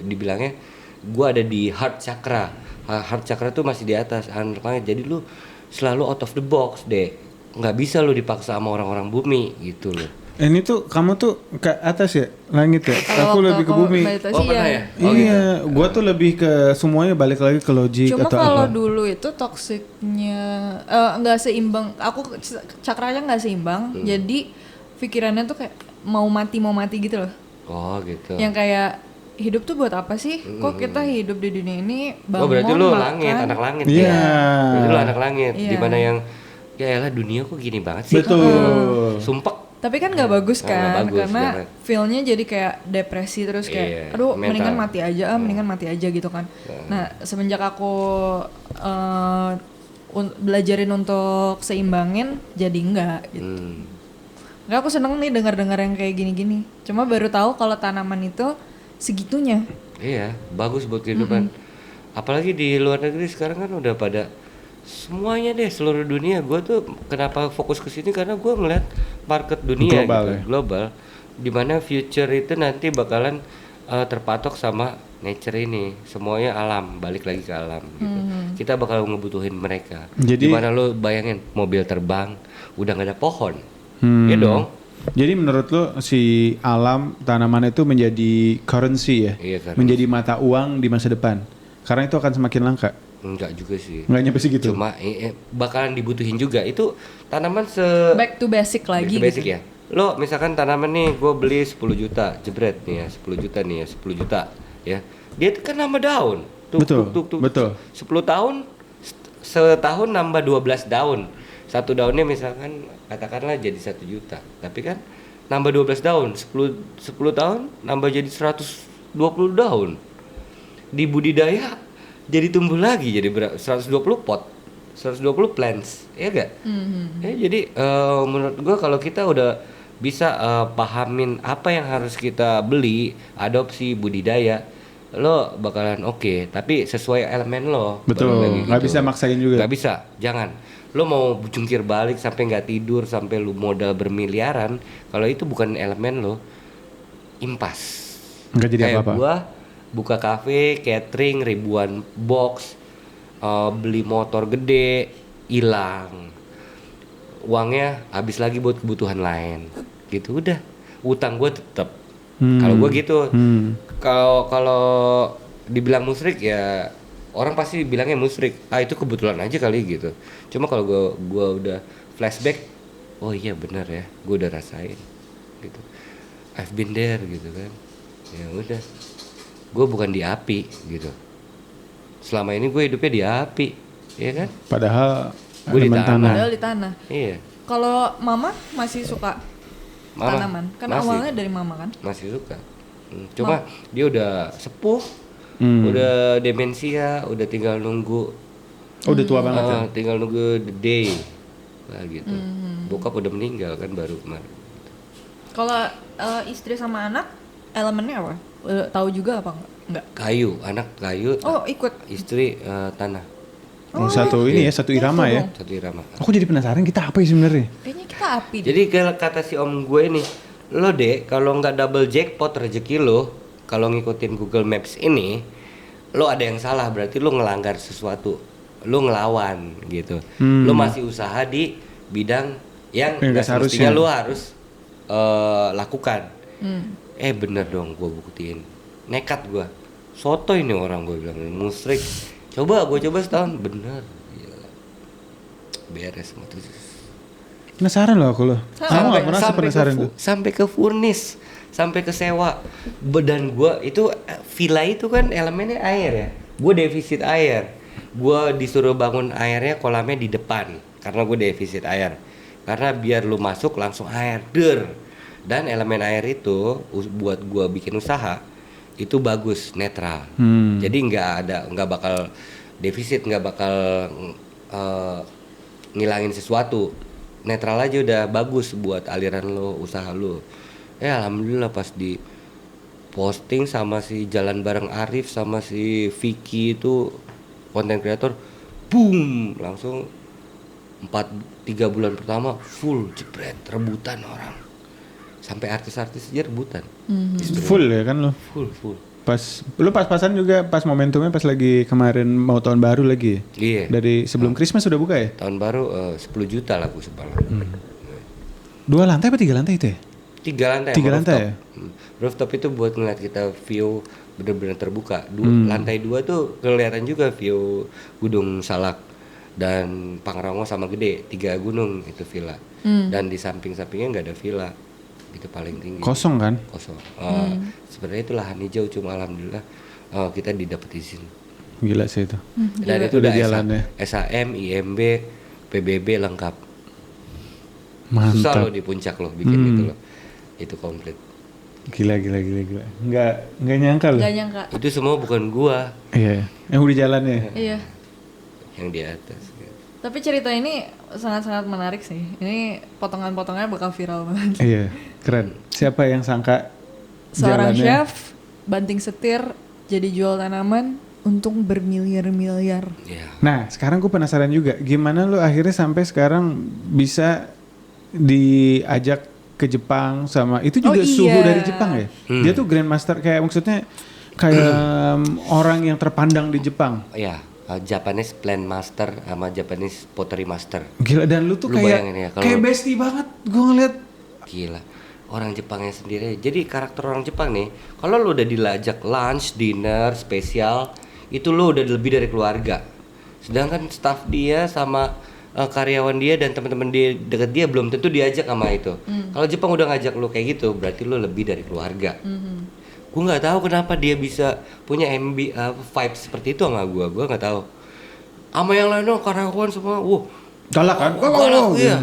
dibilangnya gue ada di heart chakra. Heart chakra tuh masih di atas anak langit, jadi lu selalu out of the box deh, nggak bisa lu dipaksa sama orang-orang bumi gitu loh. Ini tuh kamu tuh ke atas ya, langit ya. Aku Kalau lebih ke kalau bumi. meditasi Oh pernah ya? Oh, Iya, gua tuh lebih ke semuanya balik lagi ke logik Cuma atau kalau apa. dulu itu toksiknya nggak seimbang. Aku cakranya nggak seimbang. Jadi pikirannya tuh kayak mau mati gitu loh. Oh gitu. Yang kayak hidup tuh buat apa sih? Kok kita hidup di dunia ini bangun, Oh berarti lu makan. langit, anak langit Iya. ya? Berarti lu anak langit. Iya. Dimana yang ya elah dunia kok gini banget sih? Betul. Sumpek. Tapi kan nggak bagus Nggak kan, bagus, karena jangan. feel-nya jadi kayak depresi terus kayak, Iya, aduh mental. mendingan mati aja gitu kan. Nah semenjak aku belajarin untuk seimbangin, jadi enggak gitu. Enggak, aku seneng nih dengar-dengar yang kayak gini-gini. Cuma baru tahu kalau tanaman itu segitunya. Iya, bagus buat kehidupan. Apalagi di luar negeri sekarang kan udah pada semuanya deh, seluruh dunia. Gue tuh kenapa fokus ke sini karena gue ngeliat market dunia Global gitu, ya? global, dimana future itu nanti bakalan terpatok sama nature ini, semuanya alam, balik lagi ke alam gitu. Kita bakal ngebutuhin mereka. Jadi- Dimana lo bayangin mobil terbang udah nggak ada pohon, Hmm. ya dong. Jadi menurut lo si alam tanaman itu menjadi currency ya? Iya, currency. Menjadi mata uang di masa depan. Karena itu akan semakin langka. Enggak juga sih. Nggak nyampe segitu. Cuma bakalan dibutuhin juga. Itu tanaman Back to basic lagi Itu basic gitu. ya. Lo misalkan tanaman nih gue beli 10 juta, jebret nih ya, 10 juta nih ya, 10 juta ya. Dia itu kan nambah daun. Betul, betul. 10 tahun setahun nambah 12 daun. Satu daunnya misalkan katakanlah jadi 1 juta. Tapi kan nambah 12 daun, 10 tahun nambah jadi 120 daun. Di budidaya jadi tumbuh lagi jadi 120 pot. 120 plants, ya gak? Ya, jadi menurut gua kalau kita udah bisa pahamin apa yang harus kita beli, adopsi budidaya, lo bakalan oke. Tapi sesuai elemen lo. Betul, balik lagi nggak gitu. bisa maksain juga. Nggak bisa, jangan. Lo mau jungkir balik sampai nggak tidur, sampai lo modal bermiliaran, kalau itu bukan elemen lo, impas. Nggak jadi Kayak apa-apa. gua buka kafe, catering, ribuan box, beli motor gede, hilang. Uangnya habis lagi buat kebutuhan lain. Gitu udah. Utang gua tetap. Kalau gua gitu. Kalau dibilang musyrik ya orang pasti bilangnya musyrik. Ah itu kebetulan aja kali gitu. Cuma kalau gua udah flashback, oh iya benar ya, gua udah rasain gitu. I've been there gitu kan. Ya udah. Gue bukan di api gitu. Selama ini gue hidupnya di api, ya kan? Padahal Gue di elemen tanah. Padahal di tanah. Iya. Kalau mama masih suka Mama, tanaman, kan masih. awalnya dari mama kan. Masih suka. Cuma dia udah sepuh, udah demensia, udah tinggal nunggu. Oh, udah tua banget ya. Tinggal nunggu the day, lah gitu. Bokap udah meninggal kan baru kemarin. Kalau istri sama anak elemennya apa? Tahu juga apa enggak? Kayu, anak kayu, Oh ikut. istri tanah, Oh, satu ini ya, satu irama ya. satu irama. Aku jadi penasaran kita apa ya sebenarnya? Kayaknya kita api. deh. Jadi kalau kata si om gue nih, lo deh kalau nggak double jackpot rezeki lo, kalau ngikutin Google Maps ini, lo ada yang salah berarti lo ngelanggar sesuatu, lo ngelawan gitu. Lo masih usaha di bidang yang Yang nggak nggak semestinya seharusnya. lo harus lakukan. Bener dong, gue buktiin. Nekat gue, soto ini orang gue bilang musyrik. Coba gue coba setahun, bener. Gila. Beres semua tuh. Penasaran loh aku loh. Kamu nggak pernah penasaran tuh. Sampai ke furnis, sampai ke sewa. Dan gua itu villa itu kan elemennya air ya. Gua defisit air. Gua disuruh bangun airnya kolamnya di depan karena gue defisit air. Karena biar lu masuk langsung air, Dan elemen air itu buat gua bikin usaha itu bagus, netral. Jadi nggak bakal defisit, nggak bakal ngilangin sesuatu. Netral aja udah bagus buat aliran lo, usaha lo. Alhamdulillah pas di posting sama si Jalan Bareng Arif sama si Vicky itu konten kreator, boom, langsung 3 bulan pertama full jebret, rebutan orang. Sampai artis-artis aja rebutan. Full ya kan lo? Full. Pas-pasan juga pas momentumnya pas lagi kemarin mau tahun baru lagi. Iya. Dari sebelum Christmas sudah buka ya? Tahun baru 10 juta laku semalam. 2 lantai apa 3 lantai itu ya? 3 lantai. Tiga sama lantai rooftop. Rooftop itu buat ngeliat kita view bener-bener terbuka. Lantai 2 tuh kelihatan juga view Gunung Salak dan Pangrango sama Gede, 3 gunung itu villa. Dan di samping-sampingnya nggak ada villa, itu paling tinggi. Kosong kan? Kosong. Sebenarnya itu lahan hijau, cuma alhamdulillah kita didapat izin. Gila sih itu. Dan itu Udah udah jalannya. SAM, IMB, PBB lengkap. Mantap. Susah loh di puncak loh bikin itu loh. Itu komplit. Gila. Nggak nyangka loh. Gak nyangka. Itu semua bukan gua Iya. Yang udah jalannya. Iya. yang di atas. Tapi cerita ini sangat-sangat menarik sih. Ini potongan-potongannya bakal viral banget. Iya, keren. Siapa yang sangka Seorang jalannya- chef banting setir jadi jual tanaman untung bermiliar-miliar. Iya. Nah, sekarang gue penasaran juga, gimana lu akhirnya sampai sekarang bisa diajak ke Jepang sama itu juga Oh, iya. suhu dari Jepang ya? Dia tuh Grandmaster kayak maksudnya kayak orang yang terpandang di Jepang. Ya, Japanese Plant Master sama Japanese Pottery Master. Gila, dan lu tuh Lu kayak bayangin ya, kalau- kayak bestie banget. Gue ngeliat Gila. Orang Jepangnya sendiri. Jadi karakter orang Jepang nih, kalau lu udah dilajak lunch, dinner, spesial, itu lu udah lebih dari keluarga. Sedangkan staff dia sama karyawan dia dan teman-teman dia deket dia belum tentu diajak sama itu. Kalau Jepang udah ngajak lu kayak gitu, berarti lu lebih dari keluarga. Gue nggak tahu kenapa dia bisa punya vibe seperti itu sama gue nggak tahu. Sama yang lain dong, karyawan semua, galak kan? galak, iya.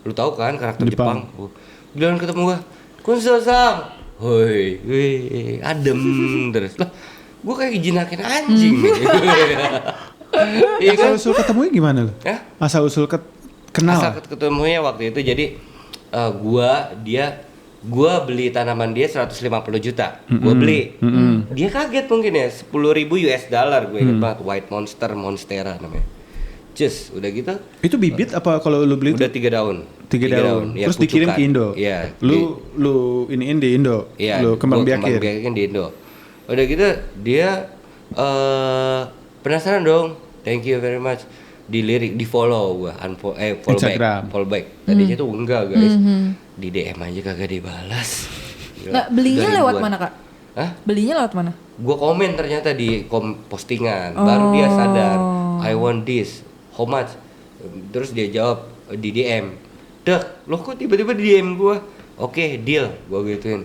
Lu tahu kan karakter Jepang. Jepang? Bilang ketemu gua, Kunso-sang, hoi, wih, adem terus. Lah, gua kayak jinakin anjing. Iya kan? Asal usul ketemunya gimana lu? Hah? Asal usul kenal? Asal ketemunya waktu itu jadi gua beli tanaman dia 150 juta. Gua beli. Dia kaget mungkin ya, 10.000 US dollar. Gue inget banget, White Monstera namanya. Cus, udah gitu. Itu bibit apa kalau lu beli Udah itu? 3 daun. 3 daun. Ya, Terus dikirim pucukan. ke Indo. Iya. Lu iniin di Indo. Iya, Lu kembang biakin. biakin di Indo. Udah gitu dia penasaran dong. Thank you very much. Dilirik, di follow gua, follow Instagram. back, follow back. Tadinya tuh enggak guys. Di DM aja kagak dibalas. Gila. Nah, belinya Udah lewat ribuan. mana, Kak? Hah? Belinya lewat mana? Gua komen ternyata di postingan. Baru dia sadar. I want this. How much? Terus dia jawab di DM. Dek, lo kok tiba-tiba di DM gua? Oke, deal. Gua gituin.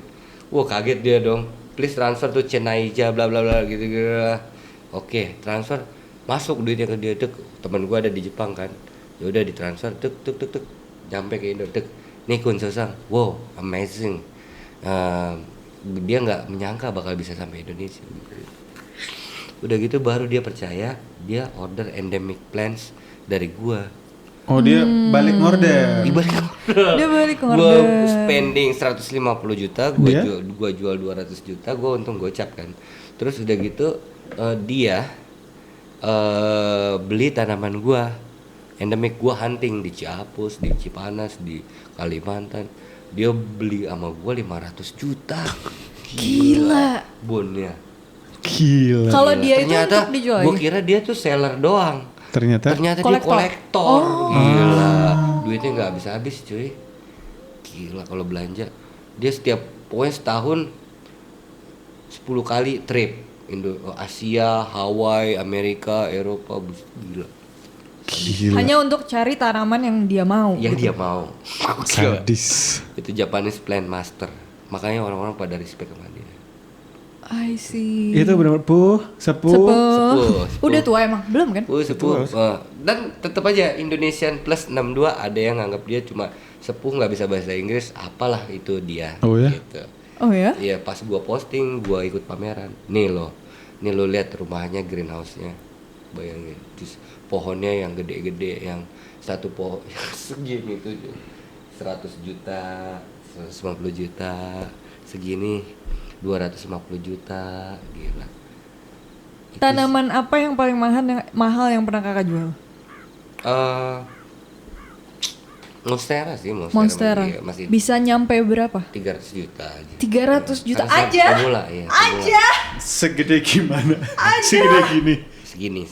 Wah, kaget dia dong. Please transfer to Chenaija bla bla bla gitu. Oke, transfer. Masuk duitnya ke dia. Dek, teman gua ada di Jepang kan. Ya udah ditransfer. Tek. Nyampe ke Indo. Dek. Nih Kunso-sang. Wow, amazing. Dia nggak menyangka bakal bisa sampai Indonesia. Udah gitu baru dia percaya, dia order endemic plants dari gua. Oh, dia balik ngorder. Ibaratnya Dia balik gua order. spending 150 juta, Dia? gua jual 200 juta, gua untung gocap kan. Terus udah gitu dia beli tanaman gua. Endemic gua hunting di Ciapus, di Cipanas, di Kalimantan. Dia beli sama gua 500 juta. Gila. Bonnya. Gila. Kalau dia itu Ternyata untuk dijual. gua kira dia tuh seller doang. Ternyata Ternyata dia Kolektor. kolektor. Gila. Duitnya nggak habis-habis cuy. Gila kalau belanja. Dia pokoknya setahun 10 kali trip. Asia, Hawaii, Amerika, Eropa. Gila. gila. Hanya untuk cari tanaman yang dia mau. Yang gitu. dia mau. Sadis. Itu Japanese Plant Master. Makanya orang-orang pada respect sama dia. I see. Itu benar-benar sepuh. Sepuh. Udah tua emang? Belum kan? Sepuh. Dan tetap aja Indonesian plus 62 ada yang nganggap dia cuma sepuh nggak bisa bahasa Inggris, apalah itu dia. Oh ya? Gitu. Oh ya? Iya, pas gua posting, gua ikut pameran. Nih lo lihat rumahnya, greenhouse-nya. Bayangin, terus pohonnya yang gede-gede, yang satu pohon segini tuh 100 juta, 150 juta, segini 250 juta, gila. Itu Tanaman apa yang paling mahal yang pernah kakak jual? Monstera sih, Monstera. Iya, masih Bisa nyampe berapa? 300 juta aja. 300 juta Karena aja? Pemula, iya. Pemula. Segede gimana? Segede gini. Segini.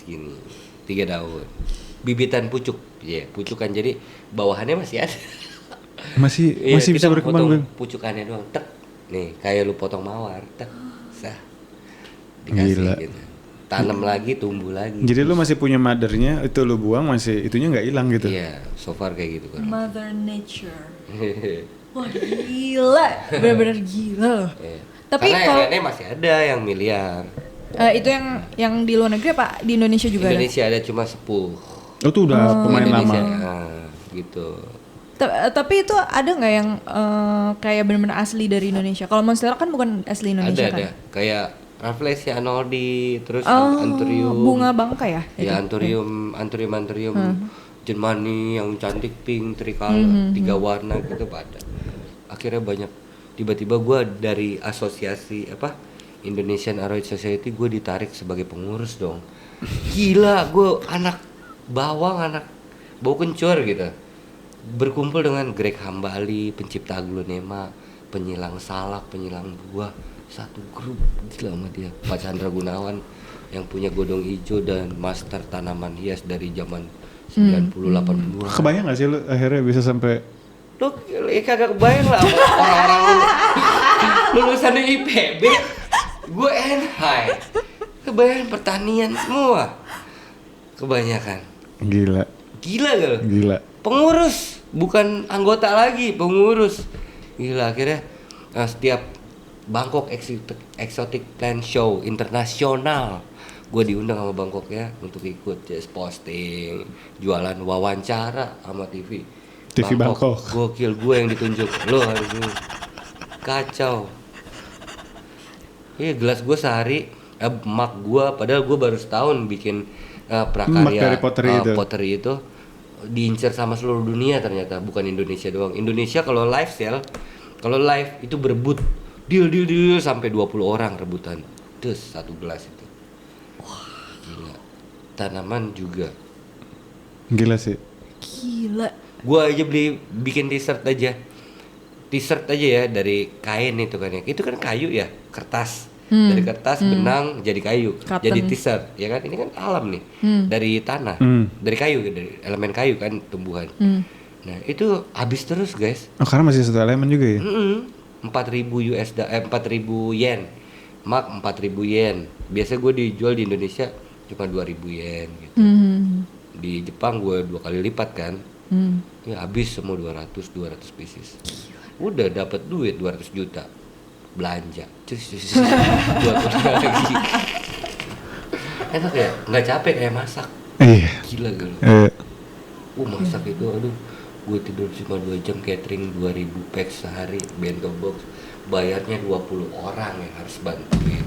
3 daun. Bibitan pucuk. Iya, pucukan jadi bawahannya masih ada. Masih Iya, masih bisa kita berkembang, potong Bang. pucukannya doang. Tek. Nih, kayak lu potong mawar. Tek. Sah. Dikasih Gila. gitu. Tanam lagi, tumbuh lagi. Jadi lu masih punya mothernya, itu lu buang masih itunya nggak hilang gitu. Iya, so far kayak gitu kan. Mother Nature. Wah gila, benar-benar gila loh. Iya. Tapi karena kalau yang lainnya masih ada yang miliar. itu yang di luar negeri apa di Indonesia juga Indonesia ada cuma 10. Oh tuh udah pemain Indonesia, lama. gitu. Tapi itu ada nggak yang kayak benar-benar asli dari Indonesia? Kalau Monstera kan bukan asli Indonesia kan? Ada. Kayak Rafflesia Anodi, terus Oh, Anthurium. bunga bangka ya? Ya, Itu? Anthurium Jermani yang cantik pink, tricolour, 3 warna gitu pada. Akhirnya banyak. Tiba-tiba gue dari asosiasi Indonesian Aroid Society gue ditarik sebagai pengurus dong. Gila, gue anak bawang, anak bau kencur gitu. Berkumpul dengan Greg Hambali, pencipta aglonema, penyilang salak, penyilang buah, satu grup gila sama dia. Pak Chandra Gunawan yang punya godong hijau dan master tanaman hias dari zaman 90-80-an. Kebayang gak sih lu akhirnya bisa sampai Lu kagak kebayang lah sama orang-orang lulusan IPB, gue NHI, kebayang pertanian semua, kebanyakan. gila, Gila gak lu? gila. Pengurus, bukan anggota lagi, pengurus. Gila, akhirnya setiap Bangkok Exotic Plant Show internasional gue diundang sama Bangkok ya untuk ikut just posting, jualan wawancara sama TV Bangkok. Gokil, gue yang ditunjuk lo hari ini kacau. Iya, gelas gue sehari mug gue, padahal gue baru setahun bikin prakarya Mug dari pottery itu. itu diincar sama seluruh dunia, ternyata bukan Indonesia doang. Indonesia kalau live sale, kalau live itu berebut deal sampai 20 orang rebutan terus satu gelas itu. Gila. Tanaman juga Gila sih. Gila. gua aja bikin t-shirt aja ya dari kain itu kan ya, itu kan kayu ya, kertas. Dari kertas benang jadi kayu, Cotton. jadi t-shirt ya kan, ini kan alam nih, dari tanah, dari kayu, dari elemen kayu kan tumbuhan. Nah itu habis terus guys. Oh karena masih satu elemen juga ya? 4.000 4.000 yen, mak 4.000 yen. Biasa gue dijual di Indonesia cuma 2.000 yen gitu. Di Jepang gue 2 kali lipat kan. Ya habis semua 200 pieces. Udah dapat duit 200 juta. Belanja. Buat lagi. Enak ya? Nggak capek kayak masak. Iya. Gila gitu. Masak itu aduh. Gue tidur cuma 2 jam, catering 2.000 pack sehari, bento box. Bayarnya 20 orang yang harus bantuin.